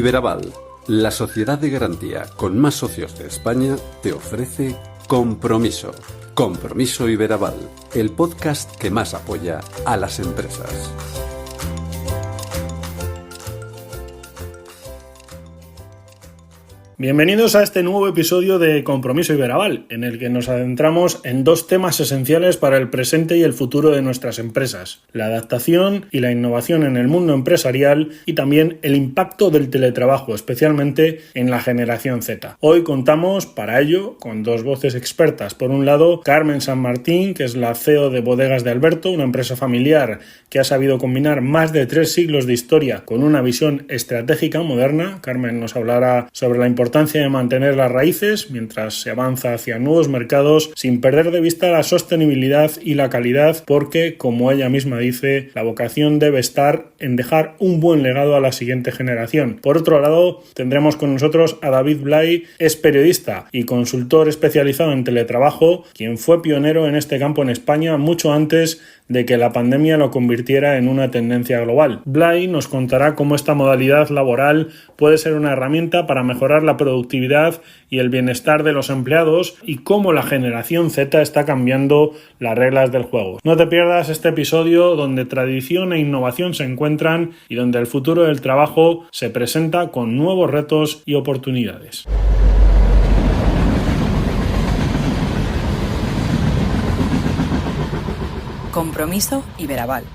Iberaval, la sociedad de garantía con más socios de España, te ofrece Compromiso. Compromiso Iberaval, el podcast que más apoya a las empresas. Bienvenidos a este nuevo episodio de Compromiso Iberaval, en el que nos adentramos en dos temas esenciales para el presente y el futuro de nuestras empresas: la adaptación y la innovación en el mundo empresarial y también el impacto del teletrabajo, especialmente en la generación Z. Hoy contamos para ello con dos voces expertas. Por un lado, Carmen San Martín, que es la CEO de Bodegas de Alberto, una empresa familiar que ha sabido combinar más de 3 siglos de historia con una visión estratégica moderna. Carmen nos hablará sobre la importancia de mantener las raíces mientras se avanza hacia nuevos mercados sin perder de vista la sostenibilidad y la calidad, porque, como ella misma dice, la vocación debe estar en dejar un buen legado a la siguiente generación. Por otro lado, tendremos con nosotros a David Blay, es periodista y consultor especializado en teletrabajo, quien fue pionero en este campo en España mucho antes de que la pandemia lo convirtiera en una tendencia global. Blay nos contará cómo esta modalidad laboral puede ser una herramienta para mejorar la productividad y el bienestar de los empleados y cómo la generación Z está cambiando las reglas del juego. No te pierdas este episodio donde tradición e innovación se encuentran y donde el futuro del trabajo se presenta con nuevos retos y oportunidades. Compromiso Iberaval.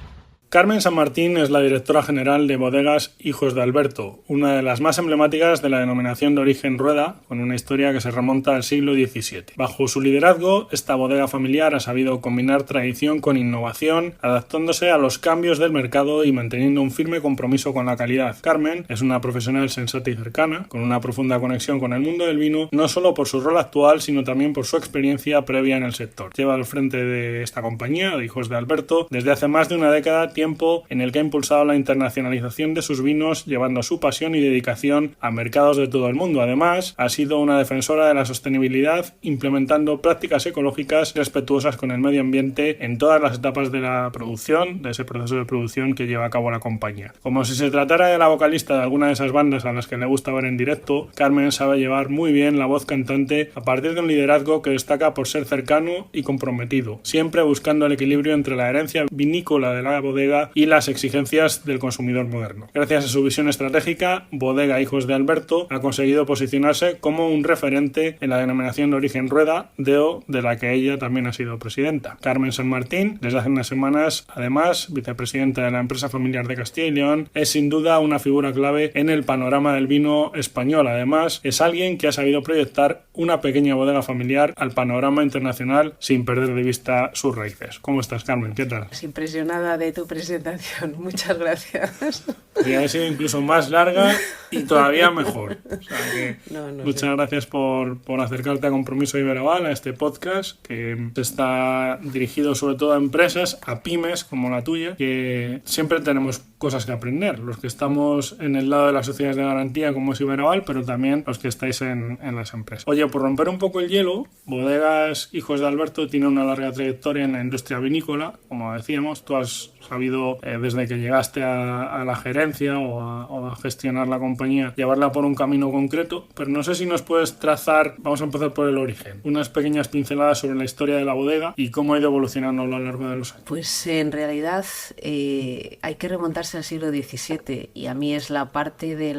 Carmen San Martín es la directora general de Bodegas Hijos de Alberto, una de las más emblemáticas de la denominación de origen Rueda, con una historia que se remonta al siglo XVII. Bajo su liderazgo, esta bodega familiar ha sabido combinar tradición con innovación, adaptándose a los cambios del mercado y manteniendo un firme compromiso con la calidad. Carmen es una profesional sensata y cercana, con una profunda conexión con el mundo del vino, no solo por su rol actual, sino también por su experiencia previa en el sector. Lleva al frente de esta compañía, de Hijos de Alberto, desde hace más de una década, tiempo en el que ha impulsado la internacionalización de sus vinos, llevando su pasión y dedicación a mercados de todo el mundo. Además, ha sido una defensora de la sostenibilidad, implementando prácticas ecológicas respetuosas con el medio ambiente en todas las etapas de la producción, de ese proceso de producción que lleva a cabo la compañía. Como si se tratara de la vocalista de alguna de esas bandas a las que le gusta ver en directo, Carmen sabe llevar muy bien la voz cantante a partir de un liderazgo que destaca por ser cercano y comprometido, siempre buscando el equilibrio entre la herencia vinícola de la bodega y las exigencias del consumidor moderno. Gracias a su visión estratégica, Bodega Hijos de Alberto ha conseguido posicionarse como un referente en la denominación de origen Rueda, de la que ella también ha sido presidenta. Carmen San Martín, desde hace unas semanas, además, vicepresidenta de la empresa familiar de Castilla y León, es sin duda una figura clave en el panorama del vino español. Además, es alguien que ha sabido proyectar una pequeña bodega familiar al panorama internacional sin perder de vista sus raíces. ¿Cómo estás, Carmen? ¿Qué tal? Impresionada de tu presentación. Muchas gracias. Podría haber sido incluso más larga y todavía mejor. O sea que muchas gracias por acercarte a Compromiso Iberaval, a este podcast que está dirigido sobre todo a empresas, a pymes como la tuya, que siempre tenemos cosas que aprender. Los que estamos en el lado de las sociedades de garantía como es Iberaval, pero también los que estáis en las empresas. Oye, por romper un poco el hielo, Bodegas Hijos de Alberto tiene una larga trayectoria en la industria vinícola. Como decíamos, tú has sabido desde que llegaste a la gerencia o a gestionar la compañía, llevarla por un camino concreto, pero no sé si nos puedes trazar, vamos a empezar por el origen, unas pequeñas pinceladas sobre la historia de la bodega y cómo ha ido evolucionando a lo largo de los años. Pues en realidad hay que remontarse al siglo XVII y a mí es la parte de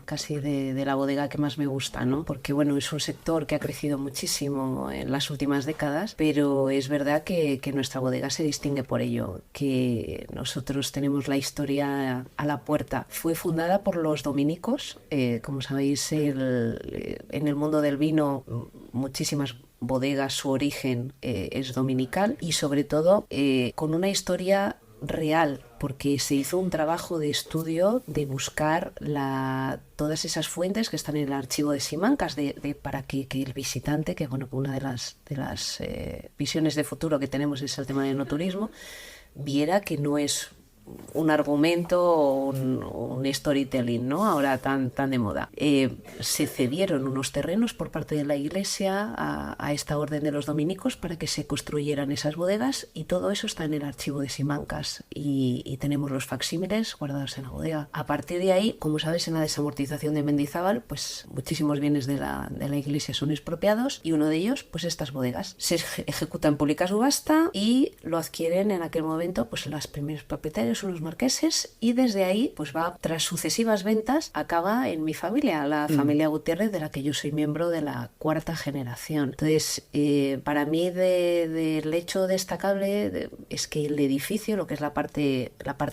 casi de la bodega que más me gusta, ¿no? Porque bueno, es un sector que ha crecido muchísimo en las últimas décadas, pero es verdad que nuestra bodega se distingue por ello, que nosotros tenemos la historia a la puerta. Fue fundada por los dominicos, como sabéis, en el mundo del vino muchísimas bodegas, su origen es dominical y sobre todo con una historia real, porque se hizo un trabajo de estudio de buscar todas esas fuentes que están en el archivo de Simancas para que el visitante, que bueno, una de las visiones de futuro que tenemos es el tema del enoturismo, viera que no es un argumento o un storytelling, ¿no? Ahora tan de moda. Se cedieron unos terrenos por parte de la Iglesia a esta orden de los dominicos para que se construyeran esas bodegas, y todo eso está en el archivo de Simancas y tenemos los facsímiles guardados en la bodega. A partir de ahí, como sabes, en la desamortización de Mendizábal, pues muchísimos bienes de la Iglesia son expropiados, y uno de ellos, pues estas bodegas. Se ejecuta en pública subasta y lo adquieren en aquel momento pues los primeros propietarios, unos marqueses, y desde ahí pues va, tras sucesivas ventas, acaba en mi familia, la familia Gutiérrez, de la que yo soy miembro de la 4ª generación. Entonces, para mí del hecho destacable es que el edificio, lo que es la parte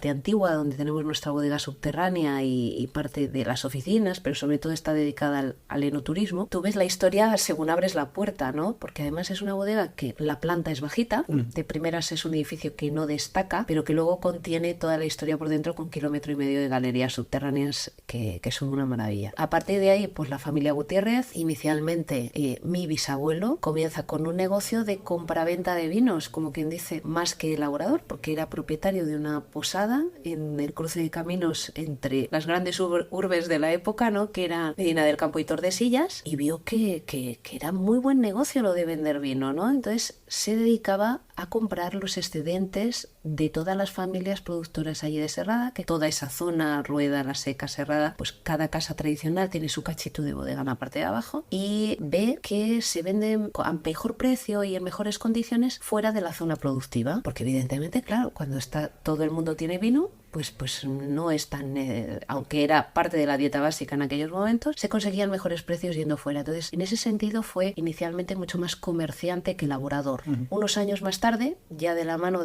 antigua, donde tenemos nuestra bodega subterránea y parte de las oficinas, pero sobre todo está dedicada al enoturismo, tú ves la historia según abres la puerta, ¿no? Porque además es una bodega que la planta es bajita, de primeras es un edificio que no destaca, pero que luego contiene toda la historia por dentro, con 1,5 kilómetros de galerías subterráneas que son una maravilla. A partir de ahí, pues la familia Gutiérrez, inicialmente mi bisabuelo, comienza con un negocio de compraventa de vinos, como quien dice, más que elaborador, porque era propietario de una posada en el cruce de caminos entre las grandes urbes de la época, ¿no? Que era Medina del Campo y Tordesillas, y vio que era muy buen negocio lo de vender vino, ¿no? Entonces se dedicaba a comprar los excedentes de todas las familias productoras allí de Serrada, que toda esa zona, Rueda, La Seca, Serrada, pues cada casa tradicional tiene su cachito de bodega en la parte de abajo, y ve que se venden a mejor precio y en mejores condiciones fuera de la zona productiva, porque evidentemente, claro, cuando todo el mundo tiene vino, pues no es tan... aunque era parte de la dieta básica en aquellos momentos, se conseguían mejores precios yendo fuera. Entonces, en ese sentido fue inicialmente mucho más comerciante que elaborador. Unos años más tarde, ya de la mano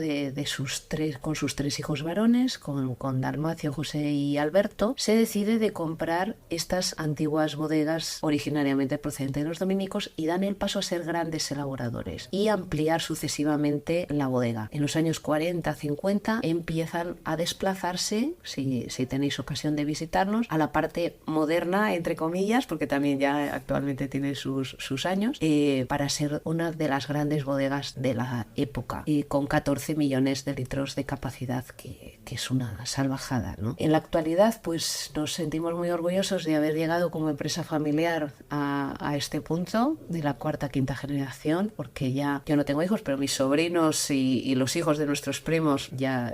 con sus 3 hijos varones, con Dalmacio, José y Alberto, se decide de comprar estas antiguas bodegas originariamente procedentes de los dominicos, y dan el paso a ser grandes elaboradores y ampliar sucesivamente la bodega. En los años 40-50 empiezan a desplazarse, si tenéis ocasión de visitarnos, a la parte moderna, entre comillas, porque también ya actualmente tiene sus años, para ser una de las grandes bodegas de la época, y con 14 millones de litros de capacidad, que es una salvajada, ¿no? En la actualidad, pues nos sentimos muy orgullosos de haber llegado como empresa familiar a este punto de la 4ª-5ª generación, porque ya yo no tengo hijos, pero mis sobrinos y los hijos de nuestros primos ya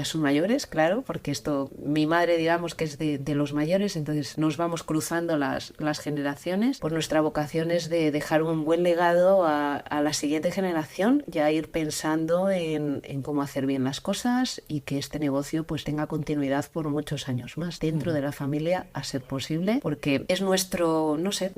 son mayores, claro, porque mi madre, digamos, que es de los mayores, entonces nos vamos cruzando las generaciones. Pues nuestra vocación es de dejar un buen legado a la siguiente generación, ya ir pensando en cómo hacer bien las cosas, y que este negocio pues tenga continuidad por muchos años más dentro de la familia, a ser posible, porque es nuestro, no sé,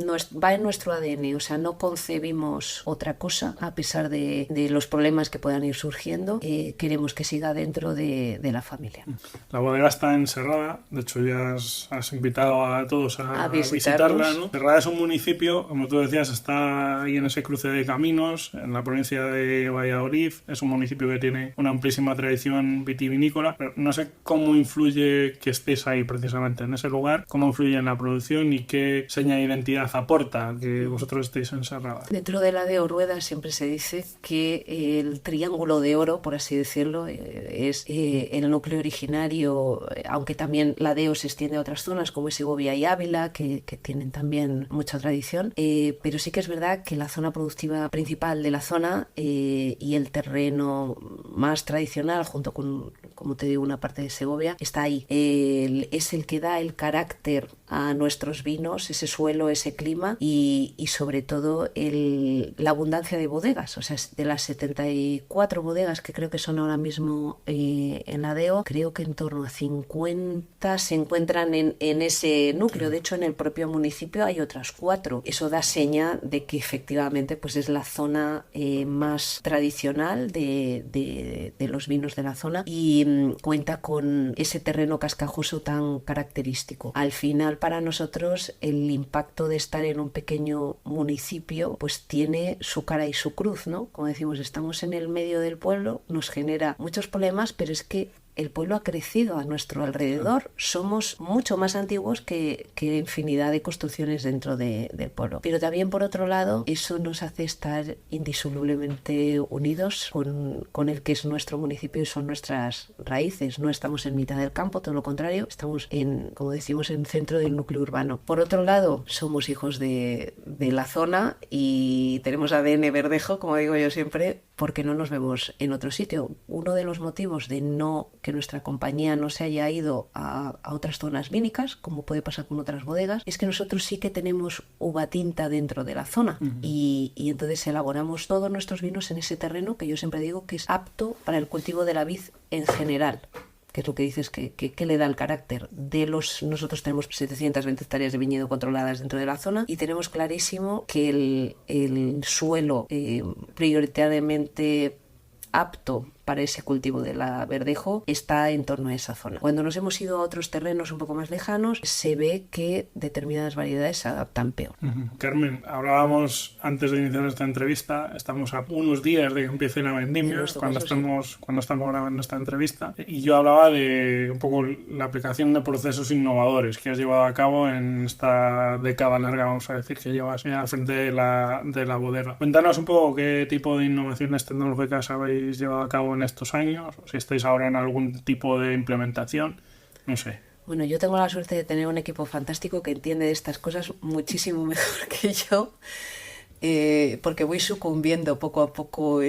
va en nuestro ADN, o sea, no concebimos otra cosa a pesar de los problemas que puedan ir surgiendo. Queremos que siga dentro de la familia. La bodega está en Serrada, de hecho ya has invitado a todos a visitarla, ¿no? Serrada es un municipio, como tú decías, está ahí en ese cruce de caminos, en la provincia de Valladolid. Es un municipio que tiene una amplísima tradición vitivinícola, pero no sé cómo influye que estéis ahí precisamente en ese lugar, cómo influye en la producción y qué seña de identidad aporta que vosotros estéis en Serrada. Dentro de la de Rueda siempre se dice que el triángulo de oro, por así decirlo, es el núcleo originario, aunque también la DEO se extiende a otras zonas como Segovia y Ávila, que tienen también mucha tradición, pero sí que es verdad que la zona productiva principal de la zona y el terreno más tradicional, junto con, como te digo, una parte de Segovia, está ahí. Es el que da el carácter a nuestros vinos, ese suelo, ese clima y sobre todo la abundancia de bodegas. O sea, de las 74 bodegas que creo que son ahora mismo en la DEO, creo que en torno a 50 se encuentran en ese núcleo. De hecho, en el propio municipio hay otras 4. Eso da seña de que efectivamente pues es la zona más tradicional de los vinos de la zona y cuenta con ese terreno cascajoso tan característico. Al final, para nosotros, el impacto de estar en un pequeño municipio pues tiene su cara y su cruz, ¿no? Como decimos, estamos en el medio del pueblo, nos genera muchos problemas, pero es que el pueblo ha crecido a nuestro alrededor, somos mucho más antiguos que infinidad de construcciones dentro del pueblo. Pero también, por otro lado, eso nos hace estar indisolublemente unidos con el que es nuestro municipio y son nuestras raíces. No estamos en mitad del campo, todo lo contrario, estamos como decimos, en el centro del núcleo urbano. Por otro lado, somos hijos de la zona y tenemos ADN verdejo, como digo yo siempre, porque no nos vemos en otro sitio. Uno de los motivos de que nuestra compañía no se haya ido a otras zonas vínicas, como puede pasar con otras bodegas, es que nosotros sí que tenemos uva tinta dentro de la zona. Y entonces elaboramos todos nuestros vinos en ese terreno que yo siempre digo que es apto para el cultivo de la vid en general, que es lo que dices que le da el carácter. Nosotros tenemos 720 hectáreas de viñedo controladas dentro de la zona y tenemos clarísimo que el suelo prioritariamente apto para ese cultivo de la verdejo está en torno a esa zona. Cuando nos hemos ido a otros terrenos un poco más lejanos, se ve que determinadas variedades se adaptan peor. Carmen, hablábamos antes de iniciar esta entrevista, estamos a unos días de que empiece la vendimia, cuando estamos grabando esta entrevista, y yo hablaba de un poco la aplicación de procesos innovadores que has llevado a cabo en esta década larga, vamos a decir, que llevas al frente de la bodega. Cuéntanos un poco qué tipo de innovaciones tecnológicas habéis llevado a cabo en estos años, o si estáis ahora en algún tipo de implementación, no sé. Bueno, yo tengo la suerte de tener un equipo fantástico que entiende de estas cosas muchísimo mejor que yo, porque voy sucumbiendo poco a poco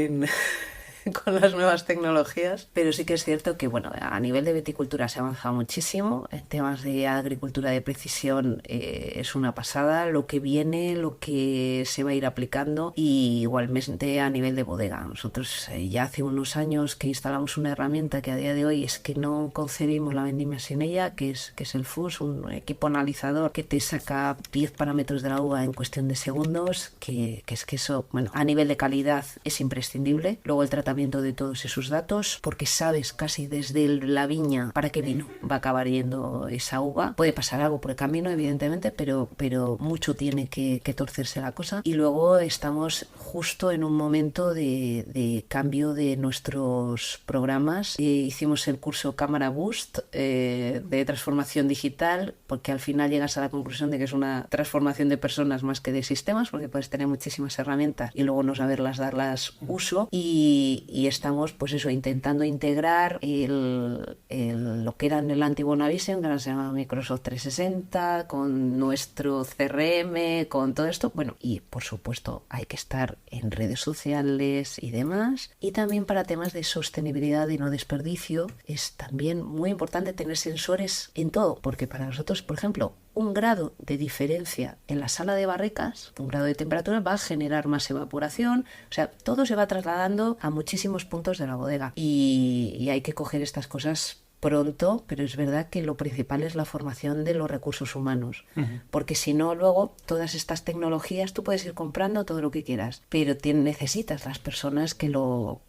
con las nuevas tecnologías, pero sí que es cierto que bueno, a nivel de viticultura se ha avanzado muchísimo, en temas de agricultura de precisión es una pasada, lo que viene, lo que se va a ir aplicando, y igualmente a nivel de bodega. Nosotros ya hace unos años que instalamos una herramienta que a día de hoy es que no concebimos la vendimia sin ella, que es el FUS, un equipo analizador que te saca 10 parámetros de la uva en cuestión de segundos, que es que eso, bueno, a nivel de calidad es imprescindible. Luego el tratamiento de todos esos datos, porque sabes casi desde la viña para qué vino va a acabar yendo esa uva. Puede pasar algo por el camino, evidentemente, pero mucho tiene que torcerse la cosa. Y luego estamos justo en un momento de cambio de nuestros programas. Hicimos el curso Cámara Boost de transformación digital, porque al final llegas a la conclusión de que es una transformación de personas más que de sistemas, porque puedes tener muchísimas herramientas y luego no saberlas darlas uso, y estamos pues eso, intentando integrar lo que era en el antiguo Navision, que ahora se llama Microsoft 360, con nuestro CRM, con todo esto. Bueno, y por supuesto hay que estar en redes sociales y demás, y también para temas de sostenibilidad y no desperdicio es también muy importante tener sensores en todo, porque para nosotros, por ejemplo, un grado de diferencia en la sala de barricas, un grado de temperatura, va a generar más evaporación. O sea, todo se va trasladando a muchísimos puntos de la bodega y hay que coger estas cosas pronto, pero es verdad que lo principal es la formación de los recursos humanos, porque si no, luego todas estas tecnologías tú puedes ir comprando todo lo que quieras, pero necesitas las personas que lo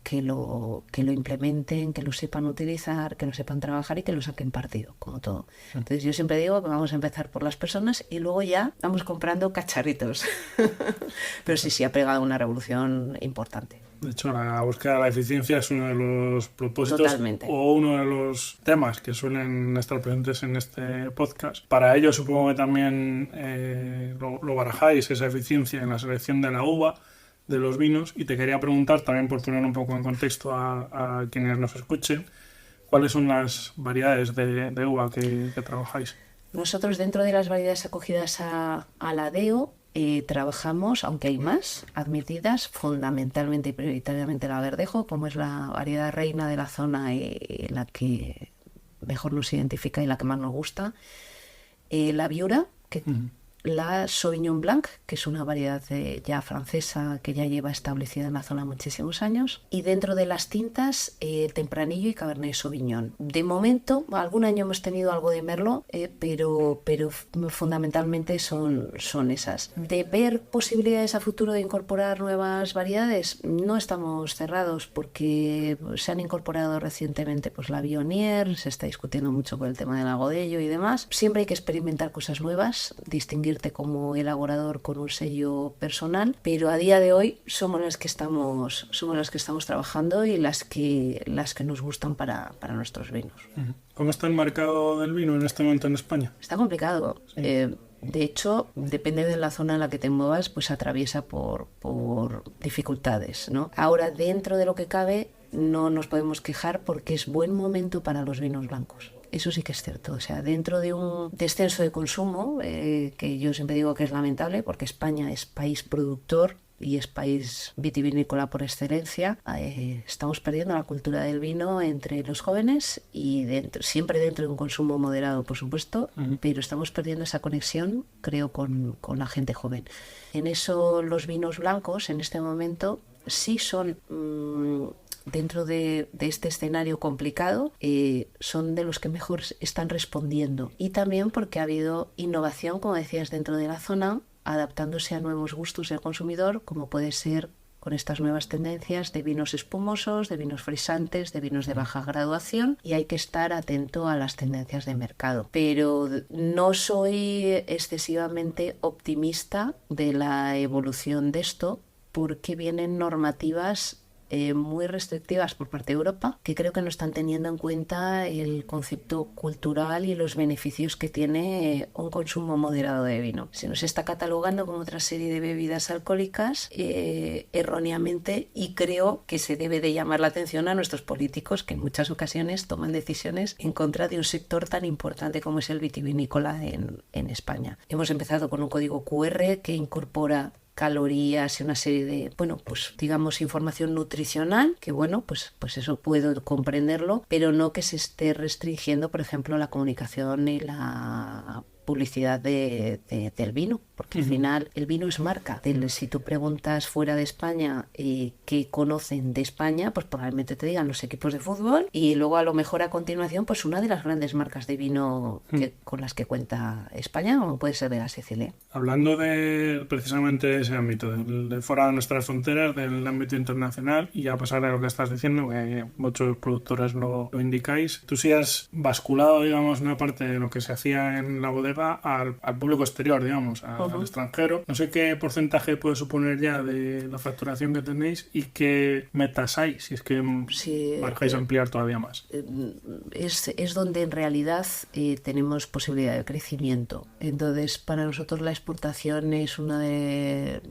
implementen, que lo sepan utilizar, que lo sepan trabajar y que lo saquen partido, como todo. Entonces yo siempre digo que vamos a empezar por las personas y luego ya vamos comprando cacharritos. Pero sí ha pegado una revolución importante. De hecho, la búsqueda de la eficiencia es uno de los propósitos. Totalmente. O uno de los temas que suelen estar presentes en este podcast. Para ello supongo que también lo barajáis, esa eficiencia en la selección de la uva, de los vinos, y te quería preguntar también, por poner un poco en contexto a quienes nos escuchen, ¿cuáles son las variedades de uva que trabajáis? Nosotros, dentro de las variedades acogidas a la DEO, trabajamos, aunque hay más admitidas, fundamentalmente y prioritariamente la verdejo, como es la variedad reina de la zona y la que mejor nos identifica y la que más nos gusta, la Viura, la Sauvignon Blanc, que es una variedad ya francesa que ya lleva establecida en la zona muchísimos años, y dentro de las tintas, Tempranillo y Cabernet Sauvignon. De momento, algún año hemos tenido algo de Merlot, pero fundamentalmente son esas. De ver posibilidades a futuro de incorporar nuevas variedades, no estamos cerrados, porque se han incorporado recientemente pues la Viognier, se está discutiendo mucho por el tema del Agodello y demás. Siempre hay que experimentar cosas nuevas, distinguir definirte como elaborador con un sello personal, pero a día de hoy somos las que estamos trabajando y las que nos gustan para nuestros vinos. ¿Cómo está el mercado del vino en este momento en España? Está complicado. Sí. De hecho, depende de la zona en la que te muevas, pues atraviesa por dificultades, ¿no? Ahora, dentro de lo que cabe, no nos podemos quejar porque es buen momento para los vinos blancos. Eso sí que es cierto. O sea, dentro de un descenso de consumo, que yo siempre digo que es lamentable, porque España es país productor y es país vitivinícola por excelencia, estamos perdiendo la cultura del vino entre los jóvenes y siempre dentro de un consumo moderado, por supuesto, pero estamos perdiendo esa conexión, creo, con la gente joven. En eso los vinos blancos en este momento sí son... dentro de este escenario complicado, son de los que mejor están respondiendo. Y también porque ha habido innovación, como decías, dentro de la zona, adaptándose a nuevos gustos del consumidor, como puede ser con estas nuevas tendencias de vinos espumosos, de vinos frisantes, de vinos de baja graduación, y hay que estar atento a las tendencias de mercado. Pero no soy excesivamente optimista de la evolución de esto, porque vienen normativas muy restrictivas por parte de Europa, que creo que no están teniendo en cuenta el concepto cultural y los beneficios que tiene un consumo moderado de vino. Se nos está catalogando como otra serie de bebidas alcohólicas erróneamente, y creo que se debe de llamar la atención a nuestros políticos, que en muchas ocasiones toman decisiones en contra de un sector tan importante como es el vitivinícola en España. Hemos empezado con un código QR que incorpora calorías y una serie de, pues digamos, información nutricional, que pues eso puedo comprenderlo, pero no que se esté restringiendo, por ejemplo, la comunicación y la publicidad del vino, porque al final el vino es marca. Si tú preguntas fuera de España qué conocen de España, pues probablemente te digan los equipos de fútbol, y luego a lo mejor a continuación pues una de las grandes marcas de vino con las que cuenta España, como puede ser Vega Sicilia. Hablando de precisamente ese ámbito, de fuera de nuestras fronteras, del ámbito internacional, y a pesar de lo que estás diciendo, que muchos productores lo indicáis, tú sí has basculado, digamos, una parte de lo que se hacía en la bodega al público exterior, digamos, al extranjero. No sé qué porcentaje puede suponer ya de la facturación que tenéis y qué metas hay, si es que bajáis a ampliar todavía más. Es donde en realidad tenemos posibilidad de crecimiento. Entonces, para nosotros la exportación es uno de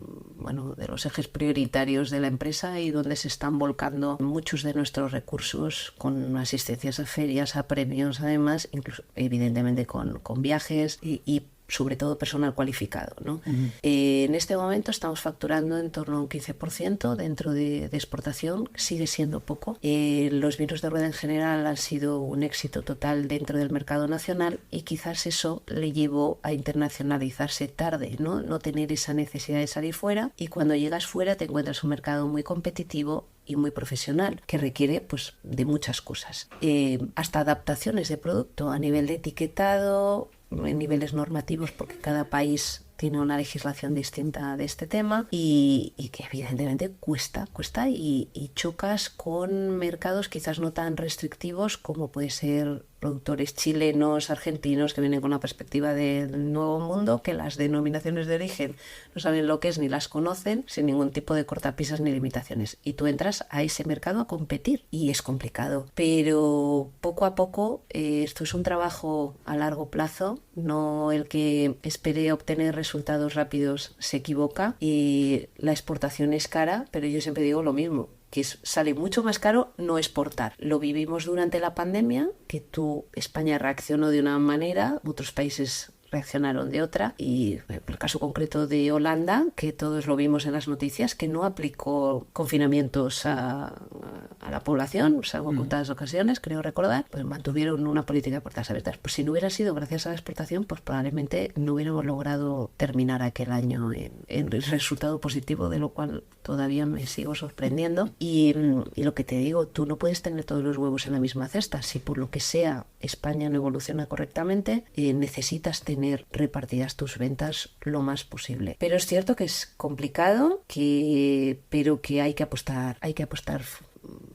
los ejes prioritarios de la empresa, y donde se están volcando muchos de nuestros recursos, con asistencias a ferias, a premios, además, incluso evidentemente con viajes y sobre todo personal cualificado, ¿no? En este momento estamos facturando en torno a un 15% dentro de exportación. Sigue siendo poco. Los vinos de rueda en general han sido un éxito total dentro del mercado nacional, y quizás eso le llevó a internacionalizarse tarde, ¿no? No tener esa necesidad de salir fuera, y cuando llegas fuera te encuentras un mercado muy competitivo y muy profesional, que requiere pues de muchas cosas, hasta adaptaciones de producto a nivel de etiquetado, en niveles normativos, porque cada país tiene una legislación distinta de este tema, y que evidentemente cuesta y chocas con mercados quizás no tan restrictivos como puede ser productores chilenos, argentinos, que vienen con una perspectiva del nuevo mundo, que las denominaciones de origen no saben lo que es ni las conocen, sin ningún tipo de cortapisas ni limitaciones. Y tú entras a ese mercado a competir, y es complicado. Pero poco a poco, esto es un trabajo a largo plazo, no el que espere obtener resultados rápidos se equivoca, y la exportación es cara, pero yo siempre digo lo mismo, que sale mucho más caro no exportar. Lo vivimos durante la pandemia, que España reaccionó de una manera, otros países reaccionaron de otra, y el caso concreto de Holanda, que todos lo vimos en las noticias, que no aplicó confinamientos a la población, salvo en contadas ocasiones, creo recordar, pues mantuvieron una política de puertas abiertas. Pues si no hubiera sido gracias a la exportación, pues probablemente no hubiéramos logrado terminar aquel año en el resultado positivo, de lo cual todavía me sigo sorprendiendo. Y lo que te digo, tú no puedes tener todos los huevos en la misma cesta. Si por lo que sea España no evoluciona correctamente, necesitas tener repartidas tus ventas lo más posible. Pero es cierto que es complicado, pero que hay que apostar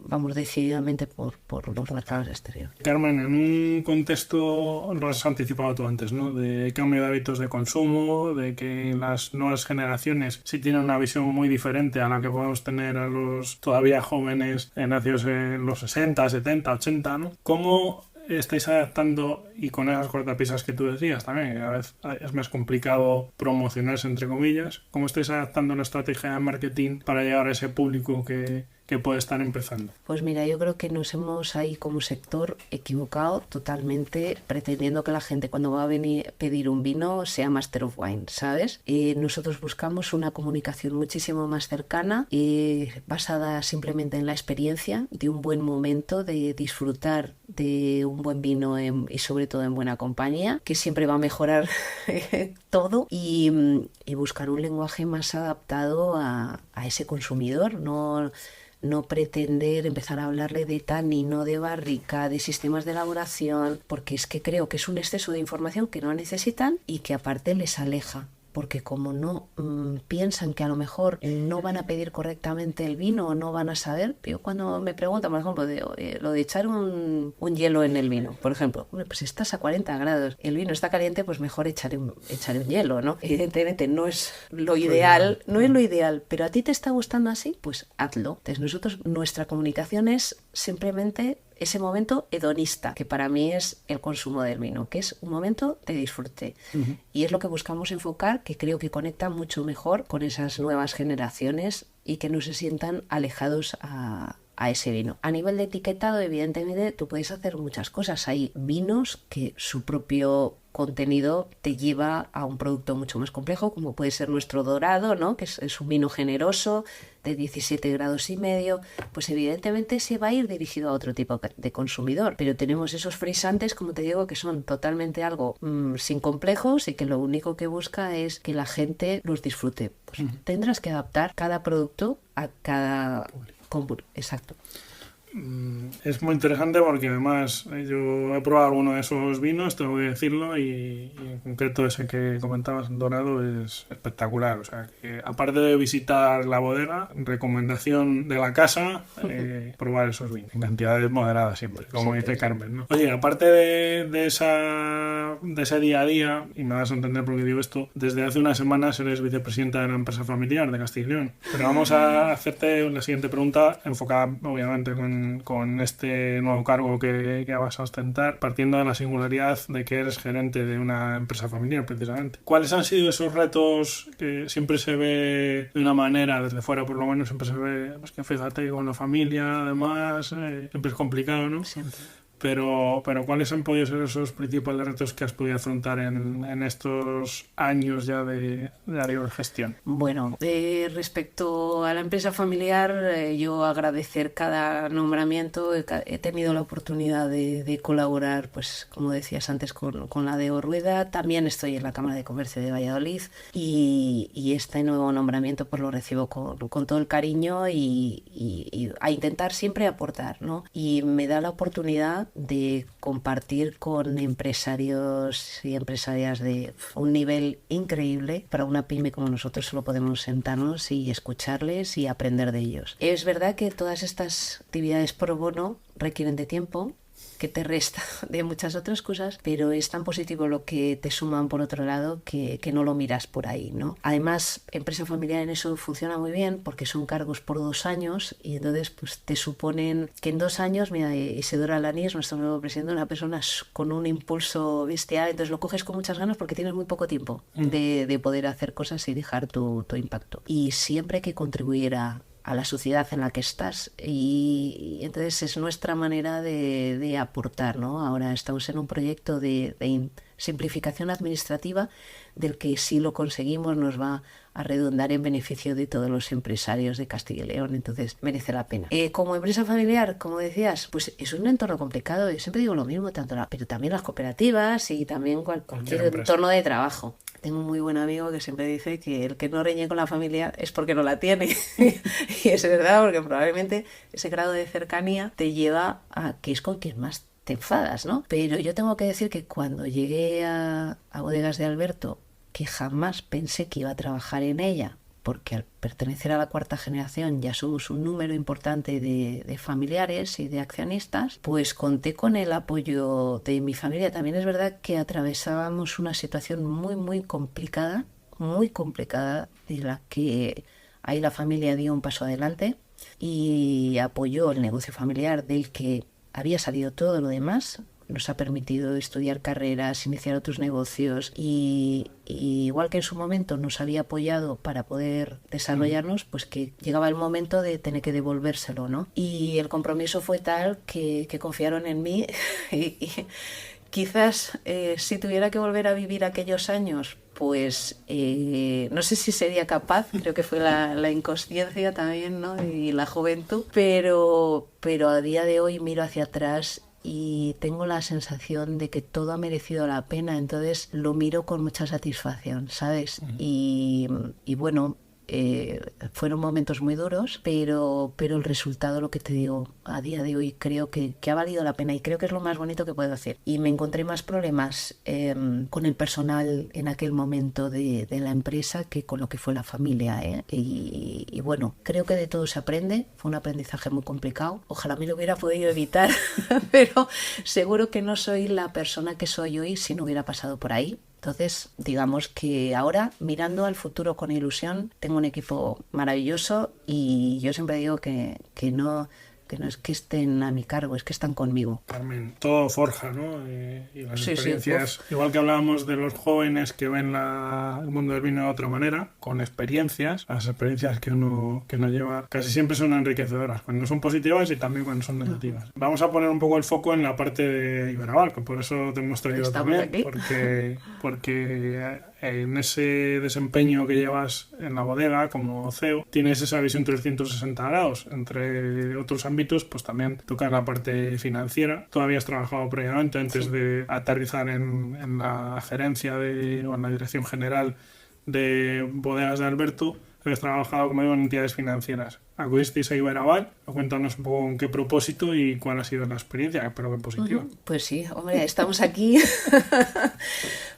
vamos decididamente por los mercados exteriores. Carmen, en un contexto, lo has anticipado tú antes, ¿no? De cambio de hábitos de consumo, de que las nuevas generaciones sí tienen una visión muy diferente a la que podemos tener a los todavía jóvenes nacidos en los 60, 70, 80, ¿no? ¿Cómo estáis adaptando, y con esas cortapisas que tú decías también, que a veces es más complicado promocionarse, entre comillas, cómo estáis adaptando la estrategia de marketing para llegar a ese público que puede estar empezando? Pues mira, yo creo que nos hemos ahí como sector equivocado totalmente pretendiendo que la gente cuando va a venir a pedir un vino sea Master of Wine, ¿sabes? Nosotros buscamos una comunicación muchísimo más cercana y basada simplemente en la experiencia de un buen momento, de disfrutar de un buen vino y sobre todo en buena compañía, que siempre va a mejorar todo, y buscar un lenguaje más adaptado a ese consumidor, no pretender empezar a hablarle de tanino, de barrica, de sistemas de elaboración, porque es que creo que es un exceso de información que no necesitan y que aparte les aleja. Porque como no piensan que a lo mejor no van a pedir correctamente el vino o no van a saber, yo cuando me preguntan, por ejemplo, lo de echar un hielo en el vino, por ejemplo, pues estás a 40 grados, el vino está caliente, pues mejor echaré un hielo, ¿no? Evidentemente no es lo ideal, pero a ti te está gustando así, pues hazlo. Entonces nuestra comunicación es simplemente ese momento hedonista, que para mí es el consumo del vino, que es un momento de disfrute. Uh-huh. Y es lo que buscamos enfocar, que creo que conecta mucho mejor con esas nuevas generaciones y que no se sientan alejados a ese vino. A nivel de etiquetado, evidentemente, tú puedes hacer muchas cosas. Hay vinos que su propio contenido te lleva a un producto mucho más complejo, como puede ser nuestro dorado, ¿no? Que es un vino generoso de 17 grados y medio, pues evidentemente se va a ir dirigido a otro tipo de consumidor, pero tenemos esos frisantes, como te digo, que son totalmente algo sin complejos y que lo único que busca es que la gente los disfrute. Pues tendrás que adaptar cada producto a cada exacto. Es muy interesante porque además yo he probado alguno de esos vinos, tengo que decirlo, y en concreto ese que comentabas, dorado, es espectacular. O sea, que aparte de visitar la bodega, recomendación de la casa, probar esos vinos en cantidades moderadas siempre, como dice Carmen, ¿no? Oye, aparte de ese día a día, y me vas a entender por qué digo esto, desde hace unas semanas eres vicepresidenta de la empresa familiar de Castilla y León. Pero vamos a hacerte la siguiente pregunta, enfocada obviamente con este nuevo cargo que vas a ostentar, partiendo de la singularidad de que eres gerente de una empresa familiar, precisamente. ¿Cuáles han sido esos retos que siempre se ve de una manera, desde fuera por lo menos, siempre se ve, pues que fíjate, con la familia, además, siempre es complicado, ¿no? Siempre. Pero ¿cuáles han podido ser esos principales retos que has podido afrontar en estos años ya de área de gestión? Bueno, respecto a la empresa familiar, yo agradecer cada nombramiento. He tenido la oportunidad de colaborar, pues como decías antes, con la de Orrueda. También estoy en la Cámara de Comercio de Valladolid y este nuevo nombramiento pues lo recibo con todo el cariño y a intentar siempre aportar, ¿no? Y me da la oportunidad de compartir con empresarios y empresarias de un nivel increíble. Para una pyme como nosotros solo podemos sentarnos y escucharles y aprender de ellos. Es verdad que todas estas actividades pro bono requieren de tiempo, que te resta de muchas otras cosas, pero es tan positivo lo que te suman por otro lado que no lo miras por ahí, ¿no? Además, empresa familiar en eso funciona muy bien porque son cargos por 2 años y entonces pues te suponen que en 2 años, mira, Isidoro Alaniz, nuestro nuevo presidente, una persona con un impulso bestial, entonces lo coges con muchas ganas porque tienes muy poco tiempo de poder hacer cosas y dejar tu impacto. Y siempre hay que contribuir a la sociedad en la que estás y entonces es nuestra manera de aportar, ¿no? Ahora estamos en un proyecto de simplificación administrativa del que si lo conseguimos nos va a redundar en beneficio de todos los empresarios de Castilla y León, entonces merece la pena. Como empresa familiar, como decías, pues es un entorno complicado, yo siempre digo lo mismo, pero también las cooperativas y también cualquier entorno de trabajo. Tengo un muy buen amigo que siempre dice que el que no reñe con la familia es porque no la tiene. Y es verdad, porque probablemente ese grado de cercanía te lleva a que es con quien más te enfadas, ¿no? Pero yo tengo que decir que cuando llegué a Bodegas de Alberto, que jamás pensé que iba a trabajar en ella, porque al pertenecer a la cuarta generación ya somos un número importante de familiares y de accionistas, pues conté con el apoyo de mi familia. También es verdad que atravesábamos una situación muy complicada, de la que ahí la familia dio un paso adelante y apoyó el negocio familiar del que había salido todo lo demás. Nos ha permitido estudiar carreras, iniciar otros negocios y igual que en su momento nos había apoyado para poder desarrollarnos, pues que llegaba el momento de tener que devolvérselo, ¿no? Y el compromiso fue tal que confiaron en mí y quizás si tuviera que volver a vivir aquellos años, pues no sé si sería capaz, creo que fue la inconsciencia también, ¿no? Y la juventud, pero a día de hoy miro hacia atrás y tengo la sensación de que todo ha merecido la pena, entonces lo miro con mucha satisfacción, ¿sabes? Y bueno, fueron momentos muy duros, pero el resultado, lo que te digo, a día de hoy creo que ha valido la pena y creo que es lo más bonito que puedo hacer. Y me encontré más problemas con el personal en aquel momento de la empresa que con lo que fue la familia, ¿eh? Y bueno, creo que de todo se aprende, fue un aprendizaje muy complicado, ojalá me lo hubiera podido evitar, pero seguro que no soy la persona que soy hoy si no hubiera pasado por ahí. Entonces, digamos que ahora, mirando al futuro con ilusión, tengo un equipo maravilloso y yo siempre digo que no es que estén a mi cargo, es que están conmigo. Carmen, todo forja, ¿no? Y las experiencias, sí, igual que hablábamos de los jóvenes que ven el mundo del vino de otra manera, con experiencias, las experiencias que uno lleva casi siempre son enriquecedoras, cuando son positivas y también cuando son negativas. Vamos a poner un poco el foco en la parte de Iberaval, que por eso te hemos traído Estamos también, aquí. porque en ese desempeño que llevas en la bodega como CEO, tienes esa visión 360 grados. Entre otros ámbitos, pues también tocas la parte financiera. Tú habías trabajado previamente antes de aterrizar en la gerencia o en la dirección general de Bodegas de Alberto. Habías trabajado, como digo, en entidades financieras. Acudisteis a Iberaval, cuéntanos un poco en qué propósito y cuál ha sido la experiencia, espero que positiva. Pues sí, hombre, estamos aquí.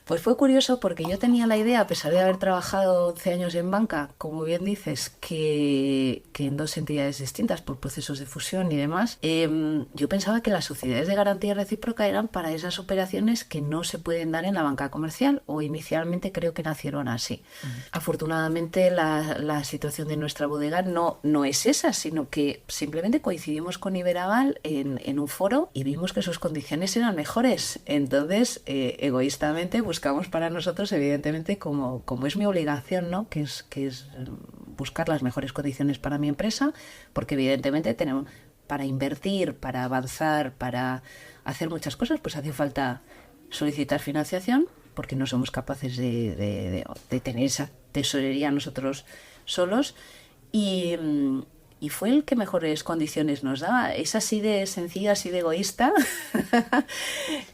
Pues fue curioso porque yo tenía la idea, a pesar de haber trabajado 11 años en banca, como bien dices, que en dos entidades distintas por procesos de fusión y demás, yo pensaba que las sociedades de garantía recíproca eran para esas operaciones que no se pueden dar en la banca comercial, o inicialmente creo que nacieron así. Afortunadamente la situación de nuestra bodega no es esa, sino que simplemente coincidimos con Iberaval en un foro y vimos que sus condiciones eran mejores. Entonces, egoístamente buscamos para nosotros, evidentemente, como es mi obligación, ¿no? que es buscar las mejores condiciones para mi empresa, porque evidentemente tenemos para invertir, para avanzar, para hacer muchas cosas, pues hace falta solicitar financiación, porque no somos capaces de tener esa tesorería nosotros solos. Y fue el que mejores condiciones nos daba. Es así de sencilla, así de egoísta.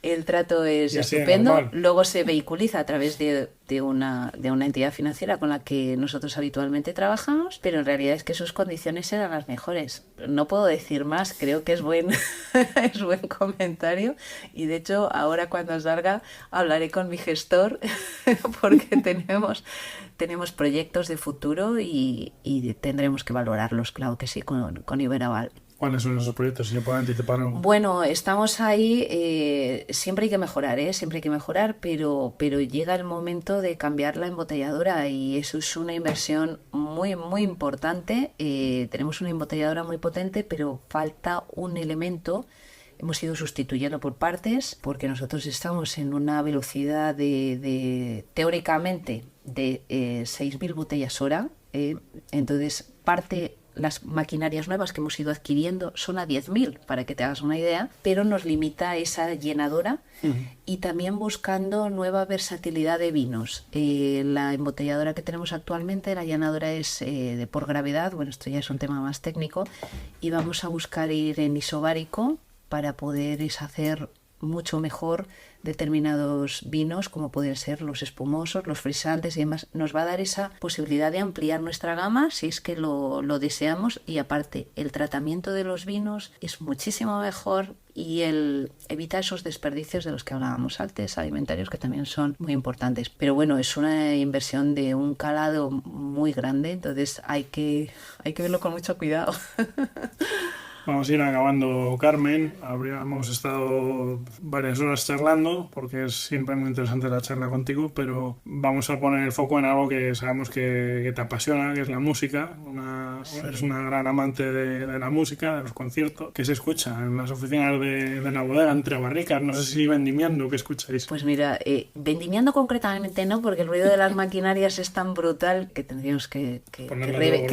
El trato es estupendo. Luego se vehiculiza a través de una entidad financiera con la que nosotros habitualmente trabajamos, pero en realidad es que sus condiciones eran las mejores. No puedo decir más, creo que es buen comentario, y de hecho ahora cuando salga hablaré con mi gestor porque tenemos proyectos de futuro y tendremos que valorarlos, claro que sí, con Iberaval. ¿Cuáles son esos proyectos? Si yo puedo anticipar algo. Bueno, estamos ahí, siempre hay que mejorar, pero llega el momento de cambiar la embotelladora y eso es una inversión muy, muy importante. Tenemos una embotelladora muy potente, pero falta un elemento. Hemos ido sustituyendo por partes porque nosotros estamos en una velocidad teóricamente de 6.000 botellas hora. Entonces, las maquinarias nuevas que hemos ido adquiriendo son a 10.000, para que te hagas una idea, pero nos limita esa llenadora y también buscando nueva versatilidad de vinos. La embotelladora que tenemos actualmente, la llenadora es por gravedad, bueno, esto ya es un tema más técnico, y vamos a buscar ir en isobárico para poder hacer mucho mejor determinados vinos, como pueden ser los espumosos, los frisantes y demás. Nos va a dar esa posibilidad de ampliar nuestra gama si es que lo deseamos, y aparte el tratamiento de los vinos es muchísimo mejor y evita esos desperdicios de los que hablábamos antes, alimentarios, que también son muy importantes. Pero bueno, es una inversión de un calado muy grande, entonces hay que verlo con mucho cuidado. Vamos a ir acabando, Carmen. Habríamos estado varias horas charlando, porque es siempre muy interesante la charla contigo, pero vamos a poner el foco en algo que sabemos que te apasiona, que es la música. Eres una gran amante de la música, de los conciertos. ¿Qué se escucha en las oficinas de la bodega, entre barricas? No sé si vendimiando, ¿qué escucháis? Pues mira, vendimiando concretamente no, porque el ruido de las maquinarias es tan brutal que tendríamos que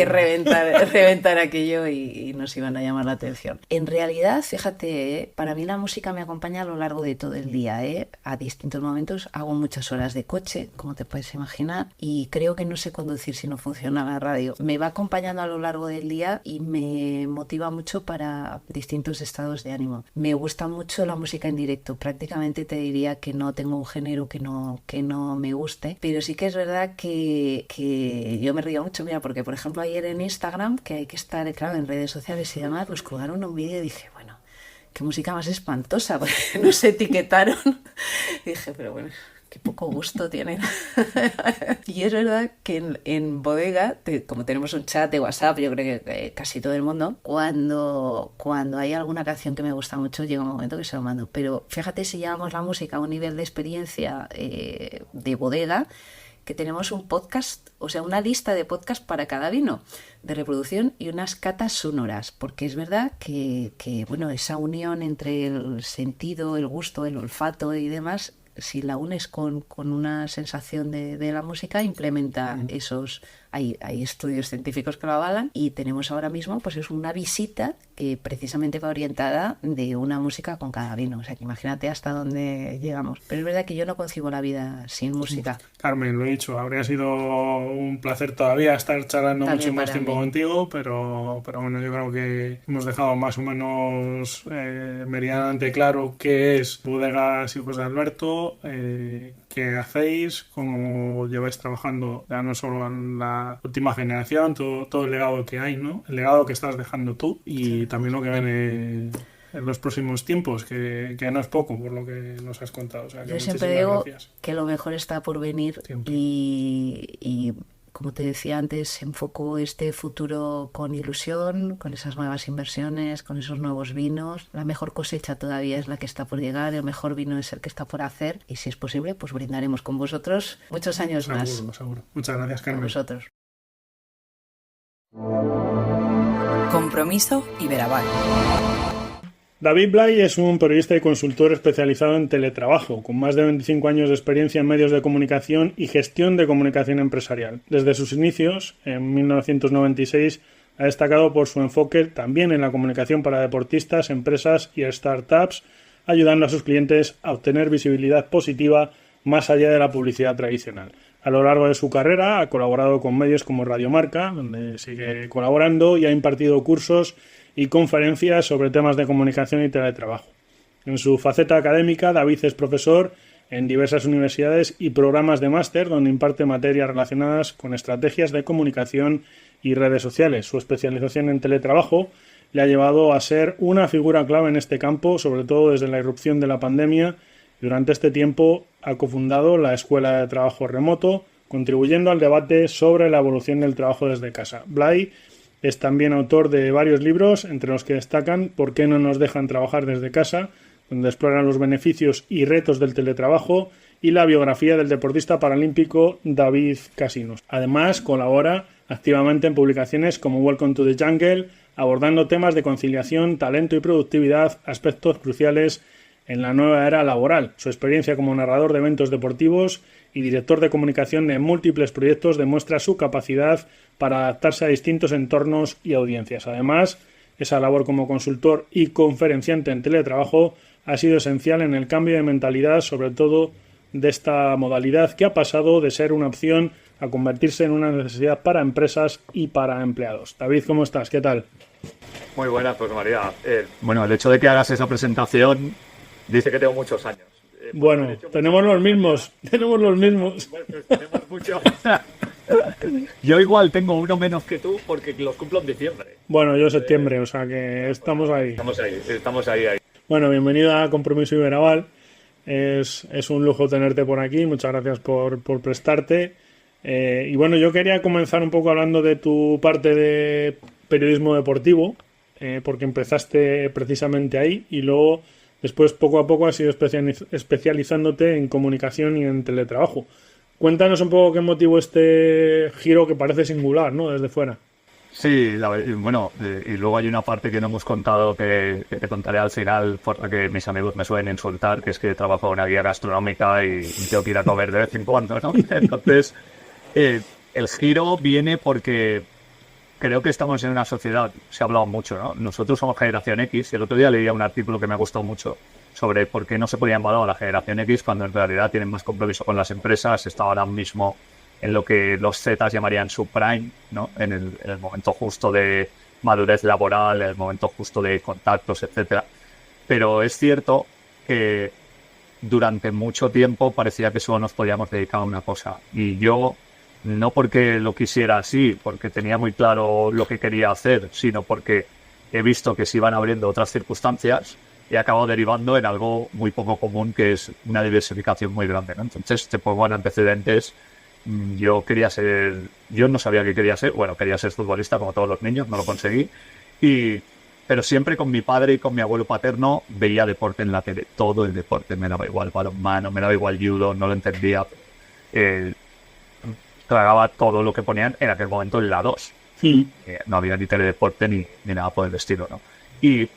reventar aquello y nos iban a llamar la atención. En realidad, fíjate, para mí la música me acompaña a lo largo de todo el día, a distintos momentos. Hago muchas horas de coche, como te puedes imaginar, y creo que no sé conducir si no funciona la radio. Me va acompañando a lo largo del día y me motiva mucho para distintos estados de ánimo. Me gusta mucho la música en directo. Prácticamente te diría que no tengo un género que no me guste, pero sí que es verdad que yo me río mucho, mira, porque por ejemplo ayer en Instagram, que hay que estar, claro, en redes sociales y demás, pues colgaron un vídeo y dije, bueno, qué música más espantosa, porque nos etiquetaron. Y dije, pero bueno, qué poco gusto tienen. Y es verdad que en bodega, como tenemos un chat de WhatsApp, yo creo que casi todo el mundo, cuando hay alguna canción que me gusta mucho, llega un momento que se lo mando. Pero fíjate si llevamos la música a un nivel de experiencia de bodega, que tenemos un podcast, o sea, una lista de podcast para cada vino de reproducción y unas catas sonoras, porque es verdad que bueno, esa unión entre el sentido, el gusto, el olfato y demás, si la unes con una sensación de la música, implementa esos... Hay estudios científicos que lo avalan, y tenemos ahora mismo pues es una visita que precisamente va orientada de una música con cada vino. O sea, que imagínate hasta dónde llegamos. Pero es verdad que yo no concibo la vida sin música. Carmen, lo he dicho, habría sido un placer todavía estar charlando también mucho más tiempo contigo, pero bueno, yo creo que hemos dejado más o menos meridianamente claro qué es Bodegas Hijos de Alberto, qué hacéis, cómo lleváis trabajando ya no solo en la última generación, todo el legado que hay, ¿no? El legado que estás dejando tú y también lo que viene en los próximos tiempos, que no es poco por lo que nos has contado. O sea, que yo siempre digo gracias. Que lo mejor está por venir y como te decía antes, enfoco este futuro con ilusión, con esas nuevas inversiones, con esos nuevos vinos. La mejor cosecha todavía es la que está por llegar, el mejor vino es el que está por hacer, y si es posible, pues brindaremos con vosotros muchos años más. Seguro. Muchas gracias, Carmen. A vosotros. Compromiso Iberaval. David Blay es un periodista y consultor especializado en teletrabajo, con más de 25 años de experiencia en medios de comunicación y gestión de comunicación empresarial. Desde sus inicios, en 1996, ha destacado por su enfoque también en la comunicación para deportistas, empresas y startups, ayudando a sus clientes a obtener visibilidad positiva más allá de la publicidad tradicional. A lo largo de su carrera ha colaborado con medios como Radio Marca, donde sigue colaborando, y ha impartido cursos y conferencias sobre temas de comunicación y teletrabajo. En su faceta académica, David es profesor en diversas universidades y programas de máster, donde imparte materias relacionadas con estrategias de comunicación y redes sociales. Su especialización en teletrabajo le ha llevado a ser una figura clave en este campo, sobre todo desde la irrupción de la pandemia. Durante este tiempo ha cofundado la Escuela de Trabajo Remoto, contribuyendo al debate sobre la evolución del trabajo desde casa. Blay es también autor de varios libros, entre los que destacan ¿Por qué no nos dejan trabajar desde casa?, donde explora los beneficios y retos del teletrabajo, y la biografía del deportista paralímpico David Casinos. Además, colabora activamente en publicaciones como Welcome to the Jungle, abordando temas de conciliación, talento y productividad, aspectos cruciales en la nueva era laboral. Su experiencia como narrador de eventos deportivos y director de comunicación de múltiples proyectos demuestra su capacidad para adaptarse a distintos entornos y audiencias. Además, esa labor como consultor y conferenciante en teletrabajo ha sido esencial en el cambio de mentalidad, sobre todo de esta modalidad, que ha pasado de ser una opción a convertirse en una necesidad para empresas y para empleados. David, ¿cómo estás? ¿Qué tal? Muy buena, pues María. El hecho de que hagas esa presentación Dice que tengo muchos años. Bueno, tenemos los mismos. Tenemos mucho. Yo igual tengo uno menos que tú porque los cumplo en diciembre. Bueno, yo septiembre, o sea que estamos ahí. Estamos ahí. Bueno, bienvenido a Compromiso Iberaval. Es un lujo tenerte por aquí. Muchas gracias por prestarte. Y bueno, yo quería comenzar un poco hablando de tu parte de periodismo deportivo, porque empezaste precisamente ahí y luego después poco a poco has ido especializándote en comunicación y en teletrabajo. Cuéntanos un poco qué motivó este giro que parece singular, ¿no? Desde fuera. Sí, bueno, y luego hay una parte que no hemos contado que te contaré al final, por la que mis amigos me suelen insultar, que es que trabajo en una guía gastronómica y tengo que ir a comer de vez en cuando, ¿no? Entonces, el giro viene porque creo que estamos en una sociedad, se ha hablado mucho, ¿no? Nosotros somos generación X y el otro día leía un artículo que me ha gustado mucho sobre por qué no se podía evaluar a la generación X cuando en realidad tienen más compromiso con las empresas, está ahora mismo en lo que los Zetas llamarían subprime, ¿no? En el momento justo de madurez laboral, en el momento justo de contactos, etcétera. Pero es cierto que durante mucho tiempo parecía que solo nos podíamos dedicar a una cosa. Y yo, no porque lo quisiera así, porque tenía muy claro lo que quería hacer, sino porque he visto que se iban abriendo otras circunstancias y he acabado derivando en algo muy poco común, que es una diversificación muy grande, ¿no? Entonces, te pongo en antecedentes. Yo no sabía qué quería ser. Bueno, quería ser futbolista como todos los niños, no lo conseguí. Pero siempre con mi padre y con mi abuelo paterno veía deporte en la tele. Todo el deporte me daba igual, balonmano, me daba igual judo, no lo entendía. Tragaba todo lo que ponían en aquel momento en la 2. Sí. No había ni teledeporte ni nada por el estilo, ¿no? Y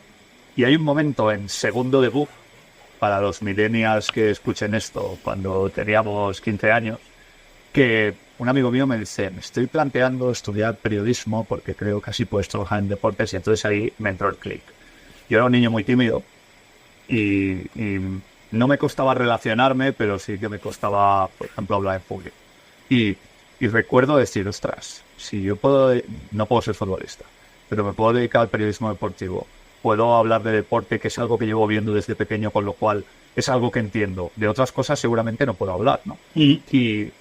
hay un momento en segundo de BUP, para los millennials que escuchen esto, cuando teníamos 15 años, que un amigo mío me dice, me estoy planteando estudiar periodismo porque creo que así puedes trabajar en deportes, y entonces ahí me entró el clic. Yo era un niño muy tímido y no me costaba relacionarme, pero sí que me costaba, por ejemplo, hablar en público. Y recuerdo decir, ostras, si yo no puedo ser futbolista, pero me puedo dedicar al periodismo deportivo, puedo hablar de deporte, que es algo que llevo viendo desde pequeño, con lo cual es algo que entiendo. De otras cosas seguramente no puedo hablar, ¿no? Y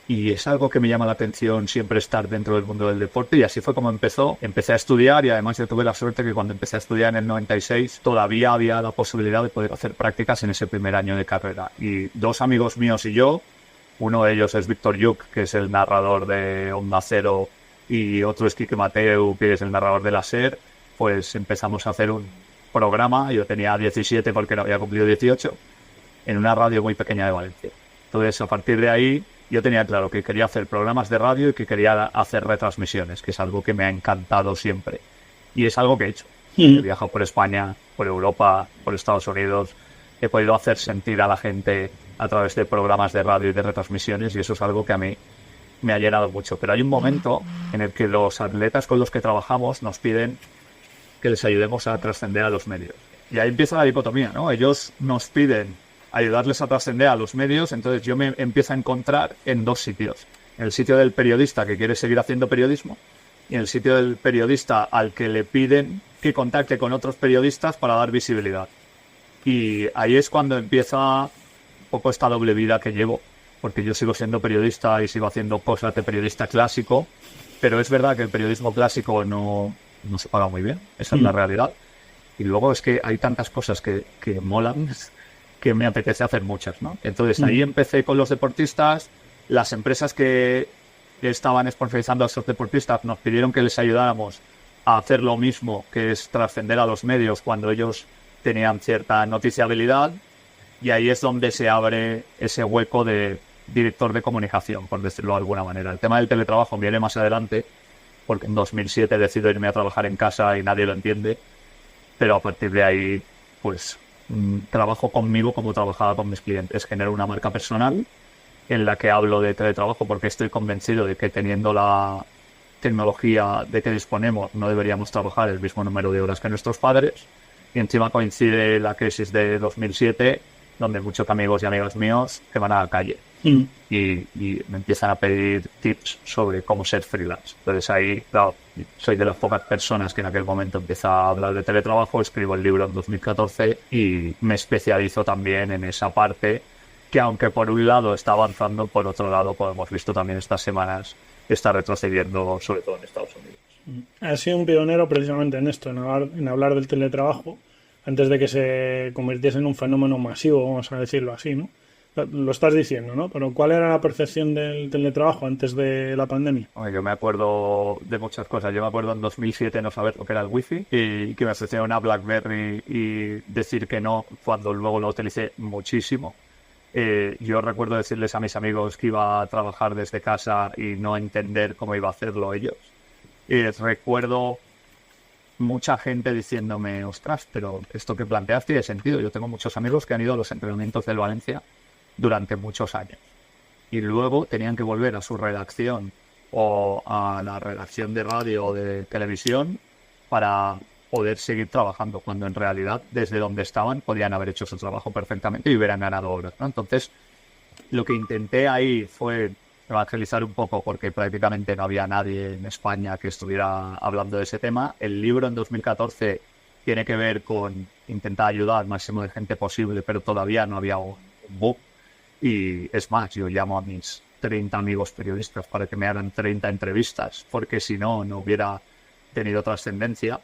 es algo que me llama la atención siempre, estar dentro del mundo del deporte, y así fue como empecé a estudiar. Y además yo tuve la suerte que cuando empecé a estudiar en el 96 todavía había la posibilidad de poder hacer prácticas en ese primer año de carrera. Y dos amigos míos y yo, uno de ellos es Víctor Lluc, que es el narrador de Onda Cero, y otro es Quique Mateu, que es el narrador de la SER, pues empezamos a hacer un programa. Yo tenía 17 porque no había cumplido 18, en una radio muy pequeña de Valencia. Entonces, a partir de ahí, yo tenía claro que quería hacer programas de radio y que quería hacer retransmisiones, que es algo que me ha encantado siempre. Y es algo que he hecho. He viajado por España, por Europa, por Estados Unidos. He podido hacer sentir a la gente a través de programas de radio y de retransmisiones, y eso es algo que a mí me ha llenado mucho. Pero hay un momento en el que los atletas con los que trabajamos nos piden que les ayudemos a trascender a los medios. Y ahí empieza la dicotomía, ¿no? Ellos nos piden ayudarles a trascender a los medios, entonces yo me empiezo a encontrar en dos sitios. En el sitio del periodista que quiere seguir haciendo periodismo, y en el sitio del periodista al que le piden que contacte con otros periodistas para dar visibilidad. Y ahí es cuando empieza un poco esta doble vida que llevo, porque yo sigo siendo periodista y sigo haciendo cosas de periodista clásico, pero es verdad que el periodismo clásico no se paga muy bien, esa es la realidad. Y luego es que hay tantas cosas que molan, que me apetece hacer muchas, ¿no? Entonces ahí empecé con los deportistas. Las empresas que estaban sponsorizando a esos deportistas nos pidieron que les ayudáramos a hacer lo mismo, que es trascender a los medios cuando ellos tenían cierta noticiabilidad, y ahí es donde se abre ese hueco de director de comunicación, por decirlo de alguna manera. El tema del teletrabajo viene más adelante, porque en 2007 decido irme a trabajar en casa y nadie lo entiende, pero a partir de ahí, pues trabajo conmigo como trabajaba con mis clientes. Genero una marca personal en la que hablo de teletrabajo, porque estoy convencido de que, teniendo la tecnología de que disponemos, no deberíamos trabajar el mismo número de horas que nuestros padres. Y encima coincide la crisis de 2007, donde muchos amigos y amigas míos se van a la calle. y me empiezan a pedir tips sobre cómo ser freelance. Entonces ahí, claro, soy de las pocas personas que en aquel momento empieza a hablar de teletrabajo, escribo el libro en 2014 y me especializo también en esa parte que, aunque por un lado está avanzando, por otro lado, como hemos visto también estas semanas, está retrocediendo, sobre todo en Estados Unidos. Has sido un pionero precisamente en esto, en hablar del teletrabajo, antes de que se convirtiese en un fenómeno masivo, vamos a decirlo así, ¿no? Lo estás diciendo, ¿no? Pero ¿cuál era la percepción del teletrabajo antes de la pandemia? Yo me acuerdo de muchas cosas. Yo me acuerdo en 2007 no saber lo que era el wifi y que me ofrecieron una BlackBerry y decir que no cuando luego lo utilicé muchísimo. Yo recuerdo decirles a mis amigos que iba a trabajar desde casa y no entender cómo iba a hacerlo ellos. Recuerdo mucha gente diciéndome, ostras, pero esto que planteas tiene sentido. Yo tengo muchos amigos que han ido a los entrenamientos del Valencia durante muchos años y luego tenían que volver a su redacción o a la redacción de radio o de televisión para poder seguir trabajando, cuando en realidad desde donde estaban podían haber hecho su trabajo perfectamente y hubieran ganado horas, ¿no? Entonces lo que intenté ahí fue evangelizar un poco, porque prácticamente no había nadie en España que estuviera hablando de ese tema. El libro en 2014 tiene que ver con intentar ayudar al máximo de gente posible, pero todavía no había un boom. Y es más, yo llamo a mis 30 amigos periodistas para que me hagan 30 entrevistas, porque si no, no hubiera tenido trascendencia.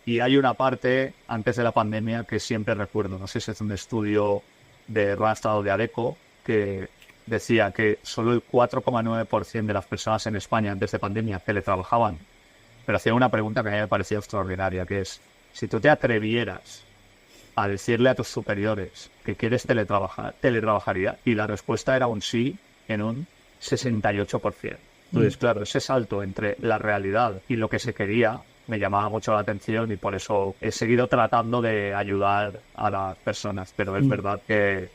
Y hay una parte antes de la pandemia que siempre recuerdo, no sé si es un estudio de Randstad o de Adecco, que decía que solo el 4,9% de las personas en España antes de pandemia teletrabajaban. Pero hacía una pregunta que a mí me parecía extraordinaria, que es, si tú te atrevieras a decirle a tus superiores que quieres teletrabajar, ¿teletrabajaría? Y la respuesta era un sí en un 68%. Entonces, claro, ese salto entre la realidad y lo que se quería me llamaba mucho la atención y por eso he seguido tratando de ayudar a las personas. Pero es verdad que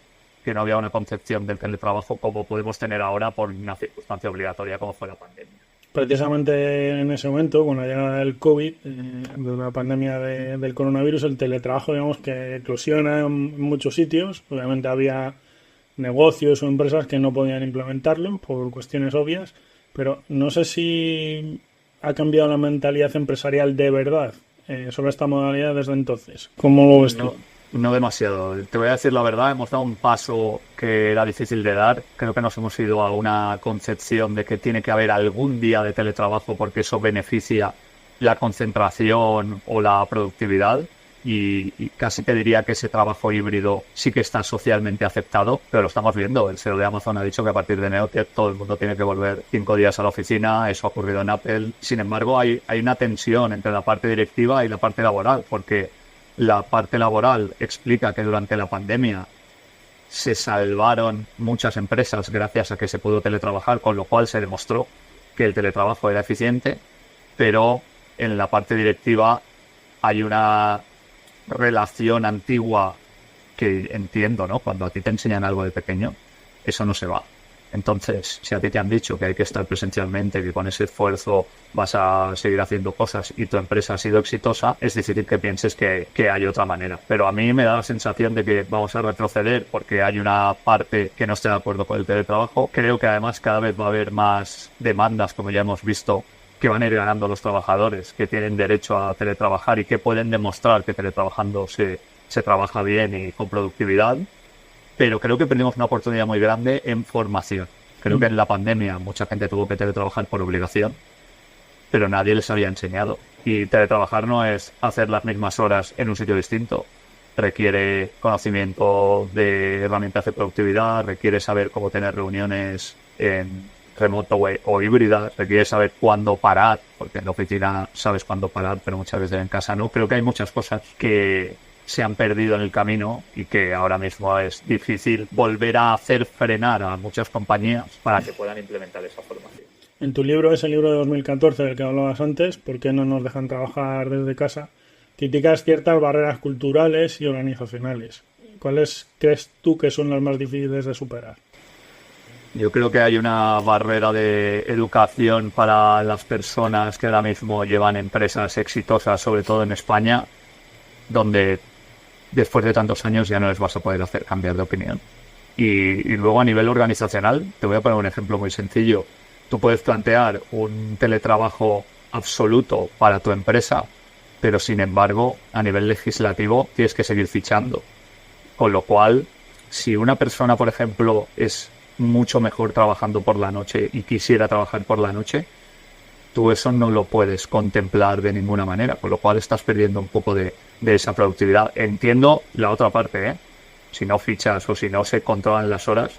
no había una concepción del teletrabajo como podemos tener ahora por una circunstancia obligatoria como fue la pandemia. Precisamente en ese momento, con la llegada del COVID, de la pandemia del coronavirus, el teletrabajo, digamos, que eclosiona en muchos sitios. Obviamente había negocios o empresas que no podían implementarlo por cuestiones obvias, pero no sé si ha cambiado la mentalidad empresarial de verdad sobre esta modalidad desde entonces. ¿Cómo lo ves tú? No demasiado. Te voy a decir la verdad, hemos dado un paso que era difícil de dar. Creo que nos hemos ido a una concepción de que tiene que haber algún día de teletrabajo porque eso beneficia la concentración o la productividad. Y casi te diría que ese trabajo híbrido sí que está socialmente aceptado, pero lo estamos viendo. El CEO de Amazon ha dicho que a partir de enero todo el mundo tiene que volver 5 días a la oficina. Eso ha ocurrido en Apple. Sin embargo, hay una tensión entre la parte directiva y la parte laboral, porque la parte laboral explica que durante la pandemia se salvaron muchas empresas gracias a que se pudo teletrabajar, con lo cual se demostró que el teletrabajo era eficiente, pero en la parte directiva hay una relación antigua que entiendo, ¿no? Cuando a ti te enseñan algo de pequeño, eso no se va. Entonces, si a ti te han dicho que hay que estar presencialmente, que con ese esfuerzo vas a seguir haciendo cosas y tu empresa ha sido exitosa, es difícil que pienses que hay otra manera. Pero a mí me da la sensación de que vamos a retroceder porque hay una parte que no está de acuerdo con el teletrabajo. Creo que además cada vez va a haber más demandas, como ya hemos visto, que van a ir ganando los trabajadores, que tienen derecho a teletrabajar y que pueden demostrar que teletrabajando se trabaja bien y con productividad. Pero creo que perdimos una oportunidad muy grande en formación. Creo que en la pandemia mucha gente tuvo que teletrabajar por obligación, pero nadie les había enseñado. Y teletrabajar no es hacer las mismas horas en un sitio distinto. Requiere conocimiento de herramientas de productividad, requiere saber cómo tener reuniones en remoto o híbrida, requiere saber cuándo parar, porque en la oficina sabes cuándo parar, pero muchas veces en casa no. Creo que hay muchas cosas que se han perdido en el camino y que ahora mismo es difícil volver a hacer frenar a muchas compañías para que puedan implementar esa formación. En tu libro, ese libro de 2014 del que hablabas antes, ¿por qué no nos dejan trabajar desde casa?, criticas ciertas barreras culturales y organizacionales. ¿Cuáles crees tú que son las más difíciles de superar? Yo creo que hay una barrera de educación para las personas que ahora mismo llevan empresas exitosas, sobre todo en España, donde después de tantos años ya no les vas a poder hacer cambiar de opinión. Y luego a nivel organizacional, te voy a poner un ejemplo muy sencillo. Tú puedes plantear un teletrabajo absoluto para tu empresa, pero sin embargo, a nivel legislativo tienes que seguir fichando. Con lo cual, si una persona, por ejemplo, es mucho mejor trabajando por la noche y quisiera trabajar por la noche, tú eso no lo puedes contemplar de ninguna manera, con lo cual estás perdiendo un poco de esa productividad. Entiendo la otra parte, ¿eh? Si no fichas o si no se controlan las horas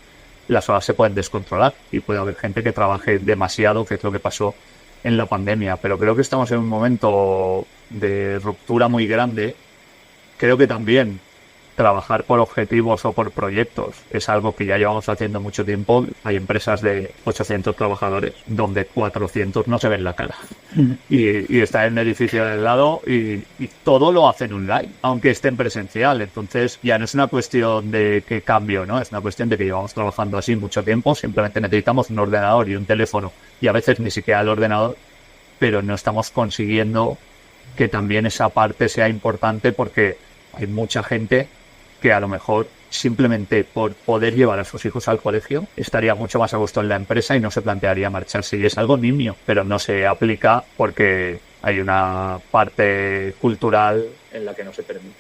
se pueden descontrolar y puede haber gente que trabaje demasiado, que es lo que pasó en la pandemia. Pero creo que estamos en un momento de ruptura muy grande. Creo que también trabajar por objetivos o por proyectos es algo que ya llevamos haciendo mucho tiempo. Hay empresas de 800 trabajadores donde 400 no se ven la cara. Y está en el edificio del lado y todo lo hacen online, aunque esté en presencial. Entonces ya no es una cuestión de qué cambio, ¿no? Es una cuestión de que llevamos trabajando así mucho tiempo. Simplemente necesitamos un ordenador y un teléfono y a veces ni siquiera el ordenador, pero no estamos consiguiendo que también esa parte sea importante porque hay mucha gente que a lo mejor simplemente por poder llevar a sus hijos al colegio estaría mucho más a gusto en la empresa y no se plantearía marcharse. Y es algo nimio, pero no se aplica porque hay una parte cultural en la que no se permite.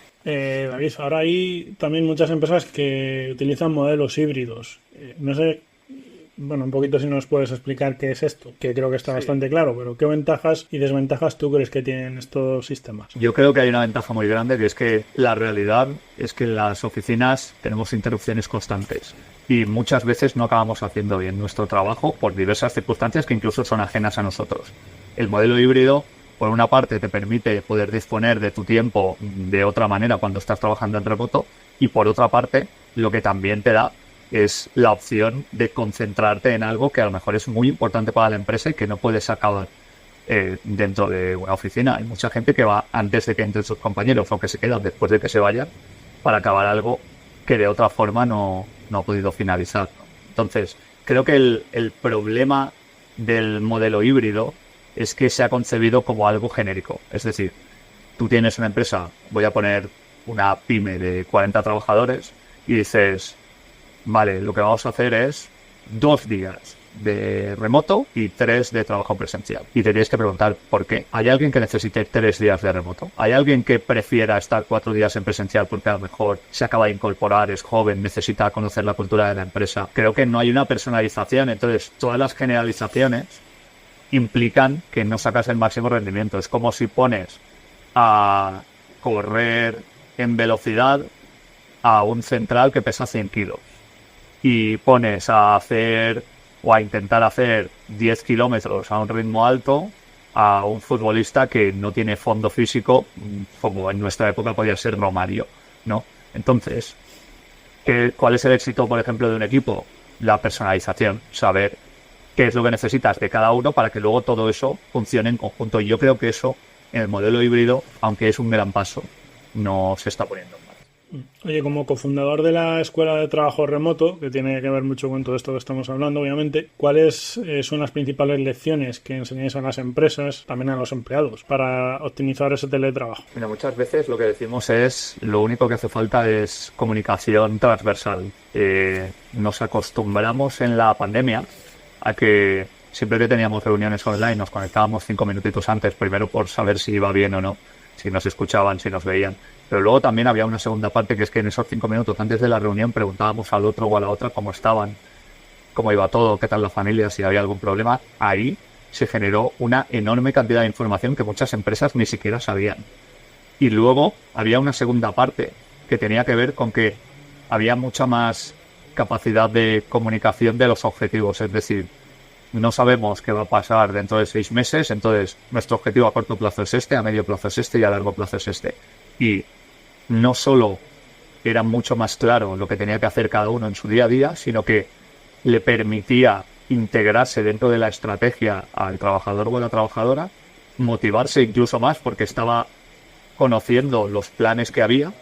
David, ahora hay también muchas empresas que utilizan modelos híbridos. No sé, bueno, un poquito si nos puedes explicar qué es esto, que creo que está bastante claro, pero ¿qué ventajas y desventajas tú crees que tienen estos sistemas? Yo creo que hay una ventaja muy grande, que es que la realidad es que en las oficinas tenemos interrupciones constantes y muchas veces no acabamos haciendo bien nuestro trabajo por diversas circunstancias que incluso son ajenas a nosotros. El modelo híbrido, por una parte, te permite poder disponer de tu tiempo de otra manera cuando estás trabajando en remoto y por otra parte, lo que también te da es la opción de concentrarte en algo que a lo mejor es muy importante para la empresa y que no puedes acabar dentro de una oficina. Hay mucha gente que va antes de que entren sus compañeros o que se quedan después de que se vayan para acabar algo que de otra forma no ha podido finalizar. Entonces, creo que el problema del modelo híbrido es que se ha concebido como algo genérico. Es decir, tú tienes una empresa, voy a poner una pyme de 40 trabajadores y dices, vale, lo que vamos a hacer es 2 días de remoto y 3 de trabajo presencial. Y te tienes que preguntar por qué. ¿Hay alguien que necesite 3 días de remoto? ¿Hay alguien que prefiera estar 4 días en presencial porque a lo mejor se acaba de incorporar, es joven, necesita conocer la cultura de la empresa? Creo que no hay una personalización. Entonces, todas las generalizaciones implican que no sacas el máximo rendimiento. Es como si pones a correr en velocidad a un central que pesa 100 kilos. Y pones a hacer o a intentar hacer 10 kilómetros a un ritmo alto a un futbolista que no tiene fondo físico, como en nuestra época podía ser Romario, ¿no? Entonces, ¿cuál es el éxito, por ejemplo, de un equipo? La personalización, saber qué es lo que necesitas de cada uno para que luego todo eso funcione en conjunto. Y yo creo que eso, en el modelo híbrido, aunque es un gran paso, no se está poniendo. Oye, como cofundador de la Escuela de Trabajo Remoto, que tiene que ver mucho con todo esto que estamos hablando, obviamente, ¿cuáles son las principales lecciones que enseñáis a las empresas, también a los empleados, para optimizar ese teletrabajo? Mira, muchas veces lo que decimos es, lo único que hace falta es comunicación transversal. Nos acostumbramos en la pandemia a que siempre que teníamos reuniones online nos conectábamos 5 minutitos antes, primero por saber si iba bien o no, si nos escuchaban, si nos veían. Pero luego también había una segunda parte, que es que en esos 5 minutos antes de la reunión preguntábamos al otro o a la otra cómo estaban, cómo iba todo, qué tal la familia, si había algún problema. Ahí se generó una enorme cantidad de información que muchas empresas ni siquiera sabían. Y luego había una segunda parte que tenía que ver con que había mucha más capacidad de comunicación de los objetivos. Es decir, no sabemos qué va a pasar dentro de 6 meses, entonces nuestro objetivo a corto plazo es este, a medio plazo es este y a largo plazo es este. Y no solo era mucho más claro lo que tenía que hacer cada uno en su día a día, sino que le permitía integrarse dentro de la estrategia al trabajador o a la trabajadora, motivarse incluso más porque estaba conociendo los planes que había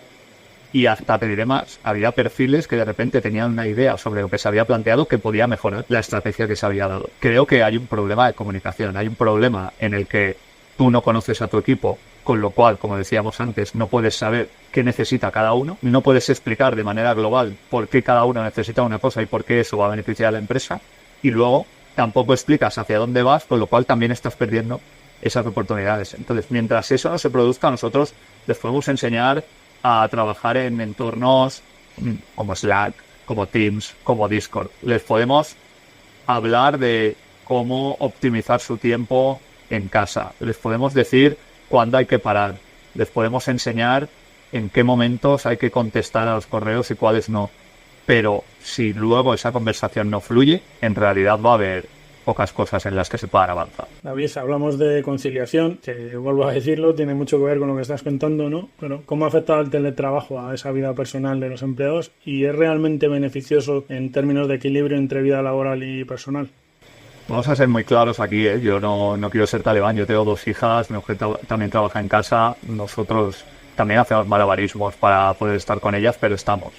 y hasta te diré más, había perfiles que de repente tenían una idea sobre lo que se había planteado que podía mejorar la estrategia que se había dado. Creo que hay un problema de comunicación, hay un problema en el que tú no conoces a tu equipo con lo cual, como decíamos antes, no puedes saber qué necesita cada uno, no puedes explicar de manera global por qué cada uno necesita una cosa y por qué eso va a beneficiar a la empresa, y luego tampoco explicas hacia dónde vas, con lo cual también estás perdiendo esas oportunidades. Entonces, mientras eso no se produzca, nosotros les podemos enseñar a trabajar en entornos como Slack, como Teams, como Discord. Les podemos hablar de cómo optimizar su tiempo en casa. Les podemos decir cuándo hay que parar. Les podemos enseñar en qué momentos hay que contestar a los correos y cuáles no. Pero si luego esa conversación no fluye, en realidad va a haber pocas cosas en las que se puedan avanzar. David, hablamos de conciliación, que vuelvo a decirlo, tiene mucho que ver con lo que estás contando, ¿no? Pero ¿cómo ha afectado el teletrabajo a esa vida personal de los empleados? ¿Y es realmente beneficioso en términos de equilibrio entre vida laboral y personal? Vamos a ser muy claros aquí, ¿eh? Yo no quiero ser talibán, yo tengo 2 hijas, mi mujer también trabaja en casa, nosotros también hacemos malabarismos para poder estar con ellas, pero estamos.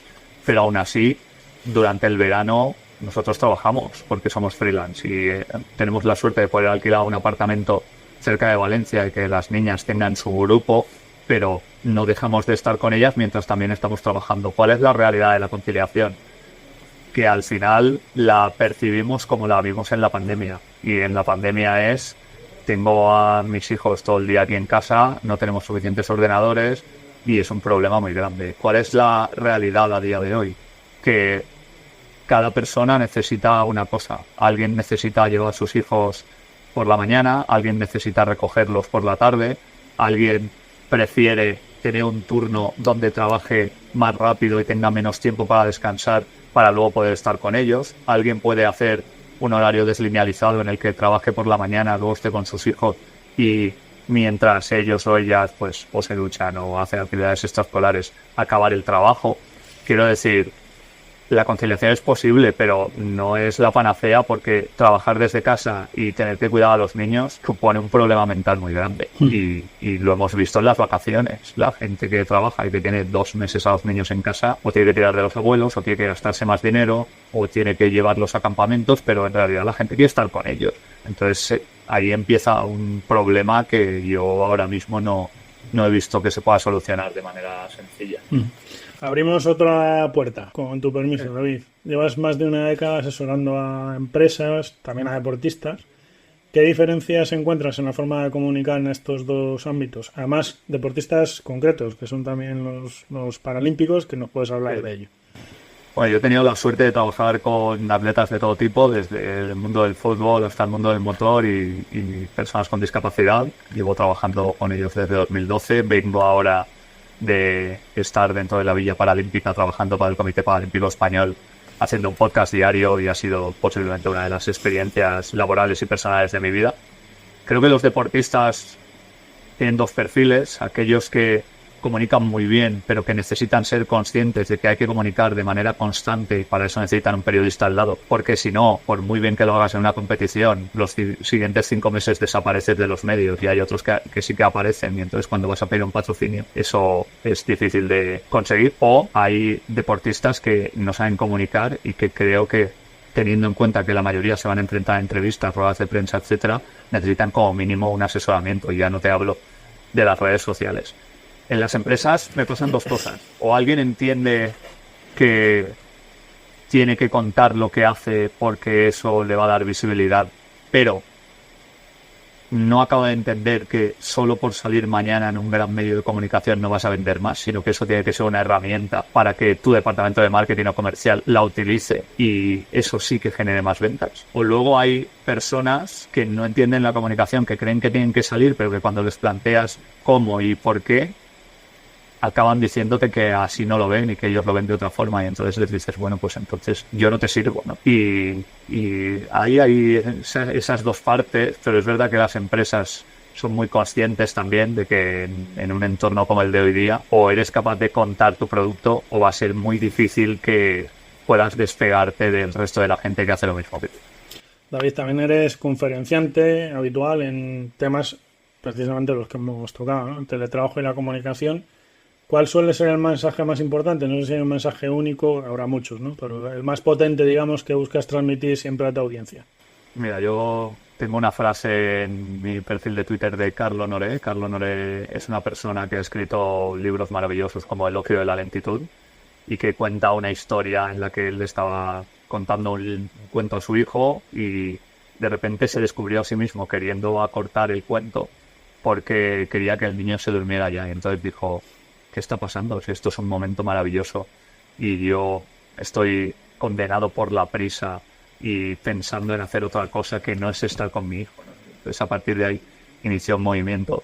Pero aún así, durante el verano nosotros trabajamos porque somos freelance y tenemos la suerte de poder alquilar un apartamento cerca de Valencia y que las niñas tengan su grupo, pero no dejamos de estar con ellas mientras también estamos trabajando. ¿Cuál es la realidad de la conciliación? Que al final la percibimos como la vimos en la pandemia, y en la pandemia es: tengo a mis hijos todo el día aquí en casa, no tenemos suficientes ordenadores y es un problema muy grande. ¿Cuál es la realidad a día de hoy? Que cada persona necesita una cosa. Alguien necesita llevar a sus hijos por la mañana, alguien necesita recogerlos por la tarde, alguien prefiere tener un turno donde trabaje más rápido y tenga menos tiempo para descansar para luego poder estar con ellos. Alguien puede hacer un horario deslinealizado en el que trabaje por la mañana, luego esté con sus hijos y mientras ellos o ellas pues o se duchan o hacen actividades extraescolares, acabar el trabajo. Quiero decir, la conciliación es posible, pero no es la panacea, porque trabajar desde casa y tener que cuidar a los niños supone un problema mental muy grande. Y lo hemos visto en las vacaciones. La gente que trabaja y que tiene 2 meses a los niños en casa, o tiene que tirar de los abuelos, o tiene que gastarse más dinero, o tiene que llevarlos a campamentos, pero en realidad la gente quiere estar con ellos. Entonces ahí empieza un problema que yo ahora mismo no he visto que se pueda solucionar de manera sencilla. Abrimos otra puerta, con tu permiso, David. Llevas más de una década asesorando a empresas, también a deportistas. ¿Qué diferencias encuentras en la forma de comunicar en estos 2 ámbitos? Además, deportistas concretos, que son también los paralímpicos, que nos puedes hablar de ello. Bueno, yo he tenido la suerte de trabajar con atletas de todo tipo, desde el mundo del fútbol hasta el mundo del motor y personas con discapacidad. Llevo trabajando con ellos desde 2012. Vengo ahora de estar dentro de la Villa Paralímpica trabajando para el Comité Paralímpico Español, haciendo un podcast diario, y ha sido posiblemente una de las experiencias laborales y personales de mi vida. Creo que los deportistas tienen 2 perfiles: aquellos que comunican muy bien, pero que necesitan ser conscientes de que hay que comunicar de manera constante, y para eso necesitan un periodista al lado, porque si no, por muy bien que lo hagas en una competición, los siguientes 5 meses desapareces de los medios, y hay otros que sí que aparecen, y entonces cuando vas a pedir un patrocinio, eso es difícil de conseguir. O hay deportistas que no saben comunicar y que creo que, teniendo en cuenta que la mayoría se van a enfrentar a entrevistas, ruedas de prensa, etcétera, necesitan como mínimo un asesoramiento, y ya no te hablo de las redes sociales. En las empresas me pasan 2 cosas: o alguien entiende que tiene que contar lo que hace porque eso le va a dar visibilidad, pero no acaba de entender que solo por salir mañana en un gran medio de comunicación no vas a vender más, sino que eso tiene que ser una herramienta para que tu departamento de marketing o comercial la utilice y eso sí que genere más ventas. O luego hay personas que no entienden la comunicación, que creen que tienen que salir, pero que cuando les planteas cómo y por qué, acaban diciéndote que así no lo ven y que ellos lo ven de otra forma, y entonces les dices, bueno, pues entonces yo no te sirvo, ¿no? Y ahí hay esas 2 partes, pero es verdad que las empresas son muy conscientes también de que en un entorno como el de hoy día, o eres capaz de contar tu producto o va a ser muy difícil que puedas despegarte del resto de la gente que hace lo mismo que tú. David, también eres conferenciante habitual en temas precisamente los que hemos tocado, ¿no? El teletrabajo y la comunicación. ¿Cuál suele ser el mensaje más importante? No sé si hay un mensaje único, habrá muchos, ¿no? Pero el más potente, digamos, que buscas transmitir siempre a tu audiencia. Mira, yo Tengo una frase en mi perfil de Twitter de Carlo Noré. Carlo Noré es una persona que ha escrito libros maravillosos como El ocio de la lentitud y que cuenta una historia en la que él estaba contando un cuento a su hijo y de repente se descubrió a sí mismo queriendo acortar el cuento porque quería que el niño se durmiera ya. Y entonces dijo, ¿qué está pasando? Si esto es un momento maravilloso y yo estoy condenado por la prisa y pensando en hacer otra cosa que no es estar con mi hijo, ¿no? Entonces a partir de ahí inició un movimiento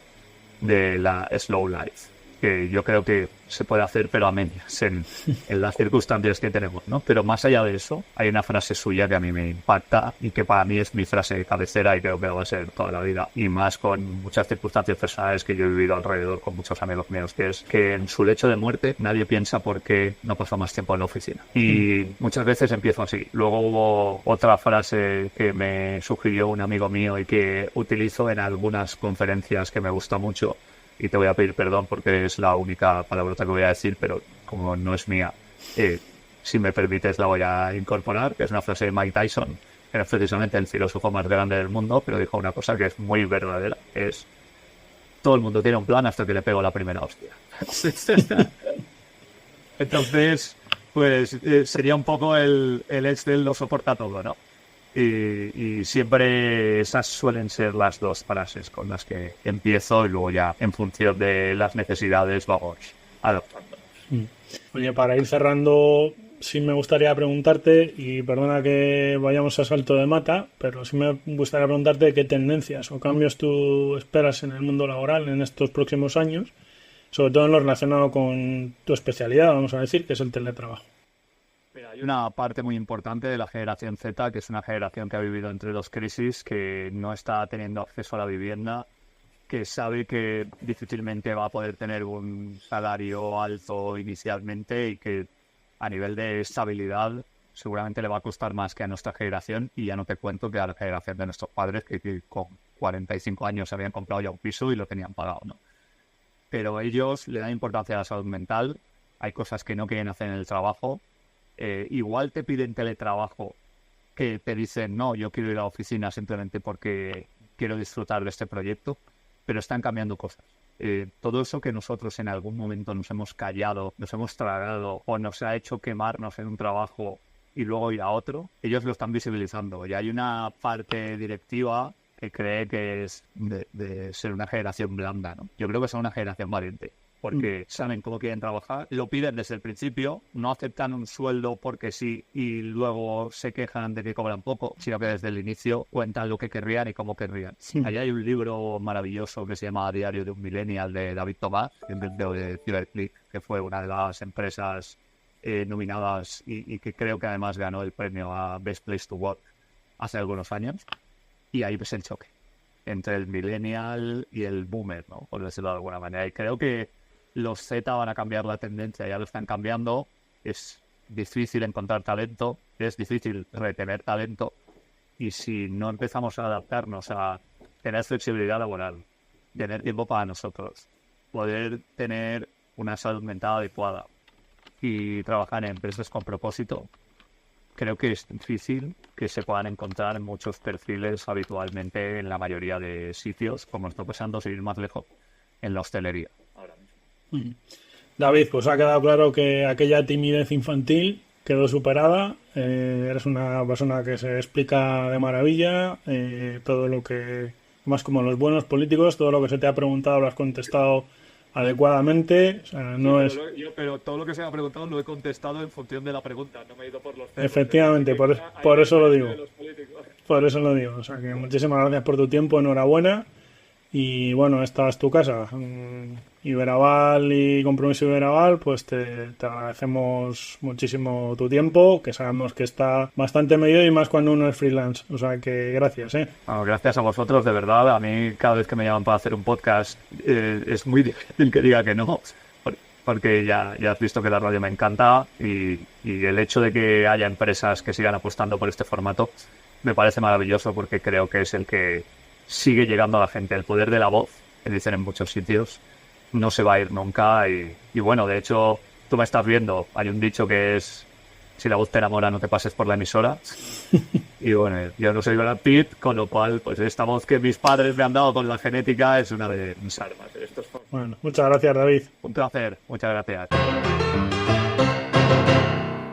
de la slow life, que yo creo que se puede hacer pero a medias en las circunstancias que tenemos, ¿no? Pero más allá de eso, hay una frase suya que a mí me impacta y que para mí es mi frase de cabecera y creo que va a ser toda la vida, y más con muchas circunstancias personales que yo he vivido alrededor con muchos amigos míos, que es que en su lecho de muerte nadie piensa por qué no pasó más tiempo en la oficina. Y muchas veces empiezo así. Luego hubo otra frase que me sugirió un amigo mío y que utilizo en algunas conferencias que me gusta mucho, y te voy a pedir perdón porque es la única palabrota que voy a decir, pero como no es mía, si me permites la voy a incorporar, que es una frase de Mike Tyson, que no es precisamente el filósofo más grande del mundo, pero dijo una cosa que es muy verdadera, es: todo el mundo tiene un plan hasta que le pego la primera hostia. Entonces, pues sería un poco el Excel lo soporta todo, ¿no? Y siempre esas suelen ser las dos frases con las que empiezo y luego ya en función de las necesidades vamos adaptando. Oye, para ir cerrando, sí me gustaría preguntarte, y perdona que vayamos a salto de mata, pero sí me gustaría preguntarte qué tendencias o cambios tú esperas en el mundo laboral en estos próximos años, sobre todo en lo relacionado con tu especialidad, vamos a decir, que es el teletrabajo. Mira, hay una parte muy importante de la generación Z, que es una generación que ha vivido entre dos crisis, que no está teniendo acceso a la vivienda, que sabe que difícilmente va a poder tener un salario alto inicialmente y que a nivel de estabilidad seguramente le va a costar más que a nuestra generación, y ya no te cuento que a la generación de nuestros padres que con 45 años habían comprado ya un piso y lo tenían pagado, ¿no? Pero ellos le dan importancia a la salud mental, hay cosas que no quieren hacer en el trabajo. Igual te piden teletrabajo, que te dicen, no, yo quiero ir a la oficina simplemente porque quiero disfrutar de este proyecto, pero están cambiando cosas. Todo eso que nosotros en algún momento nos hemos callado, nos hemos tragado o nos ha hecho quemarnos en un trabajo y luego ir a otro, ellos lo están visibilizando. Y hay una parte directiva que cree que es de ser una generación blanda, ¿no? Yo creo que son una generación valiente, porque saben cómo quieren trabajar, lo piden desde el principio, no aceptan un sueldo porque sí y luego se quejan de que cobran poco, sino que desde el inicio cuentan lo que querrían y cómo querrían. Sí. Allí hay un libro maravilloso que se llama Diario de un Millennial, de David Tomás, de CyberClick, que fue una de las empresas nominadas y que creo que además ganó el premio a Best Place to Work hace algunos años. Y ahí ves el choque entre el millennial y el boomer, ¿no? Por decirlo de alguna manera. Y creo que los Z van a cambiar la tendencia, ya lo están cambiando. Es difícil encontrar talento, es difícil retener talento, y si no empezamos a adaptarnos a tener flexibilidad laboral, tener tiempo para nosotros, poder tener una salud mental adecuada y trabajar en empresas con propósito, creo que es difícil que se puedan encontrar muchos perfiles habitualmente en la mayoría de sitios, como está pasando, sin ir más lejos, en la hostelería. David, pues ha quedado claro que aquella timidez infantil quedó superada. Eres una persona que se explica de maravilla, todo lo que, más como los buenos políticos, todo lo que se te ha preguntado lo has contestado adecuadamente. O sea, no sí, pero todo lo que se me ha preguntado lo he contestado en función de la pregunta, no me he ido por los temas. Efectivamente, por eso lo digo. Por eso lo digo. O sea, que muchísimas gracias por tu tiempo, enhorabuena. Y bueno, esta es tu casa. Iberaval y Compromiso Iberaval, pues te agradecemos muchísimo tu tiempo, que sabemos que está bastante medido y más cuando uno es freelance. O sea que gracias, Bueno, gracias a vosotros, de verdad. A mí cada vez que me llaman para hacer un podcast es muy difícil que diga que no, porque ya has visto que la radio me encanta y el hecho de que haya empresas que sigan apostando por este formato me parece maravilloso, porque creo que es el que sigue llegando a la gente. El poder de la voz, que dicen en muchos sitios, no se va a ir nunca. Y bueno, de hecho, tú me estás viendo. Hay un dicho que es: si la voz te enamora, no te pases por la emisora. Y bueno, yo no soy Brad Pitt, con lo cual, pues esta voz que mis padres me han dado con la genética es una de mis armas. Bueno, muchas gracias, David. Un placer, muchas gracias.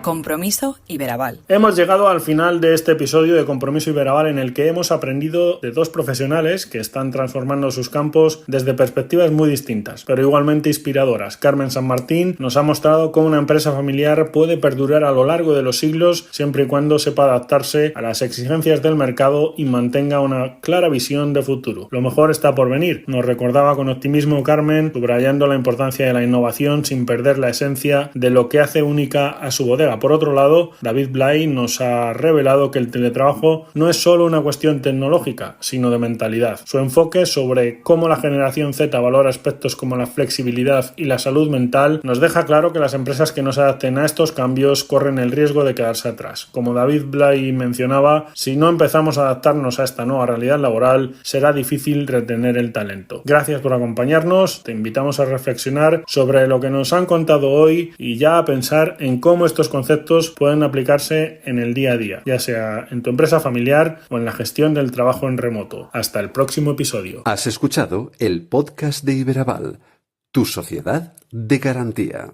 Compromiso Iberaval. Hemos llegado al final de este episodio de Compromiso Iberaval, en el que hemos aprendido de dos profesionales que están transformando sus campos desde perspectivas muy distintas, pero igualmente inspiradoras. Carmen San Martín nos ha mostrado cómo una empresa familiar puede perdurar a lo largo de los siglos siempre y cuando sepa adaptarse a las exigencias del mercado y mantenga una clara visión de futuro. Lo mejor está por venir. Nos recordaba con optimismo Carmen, subrayando la importancia de la innovación sin perder la esencia de lo que hace única a su bodega. Por otro lado, David Blay nos ha revelado que el teletrabajo no es solo una cuestión tecnológica, sino de mentalidad. Su enfoque sobre cómo la generación Z valora aspectos como la flexibilidad y la salud mental nos deja claro que las empresas que no se adapten a estos cambios corren el riesgo de quedarse atrás. Como David Blay mencionaba, si no empezamos a adaptarnos a esta nueva realidad laboral, será difícil retener el talento. Gracias por acompañarnos, te invitamos a reflexionar sobre lo que nos han contado hoy y ya a pensar en cómo estos conceptos pueden aplicarse en el día a día, ya sea en tu empresa familiar o en la gestión del trabajo en remoto. Hasta el próximo episodio. Has escuchado el podcast de Iberaval, tu sociedad de garantía.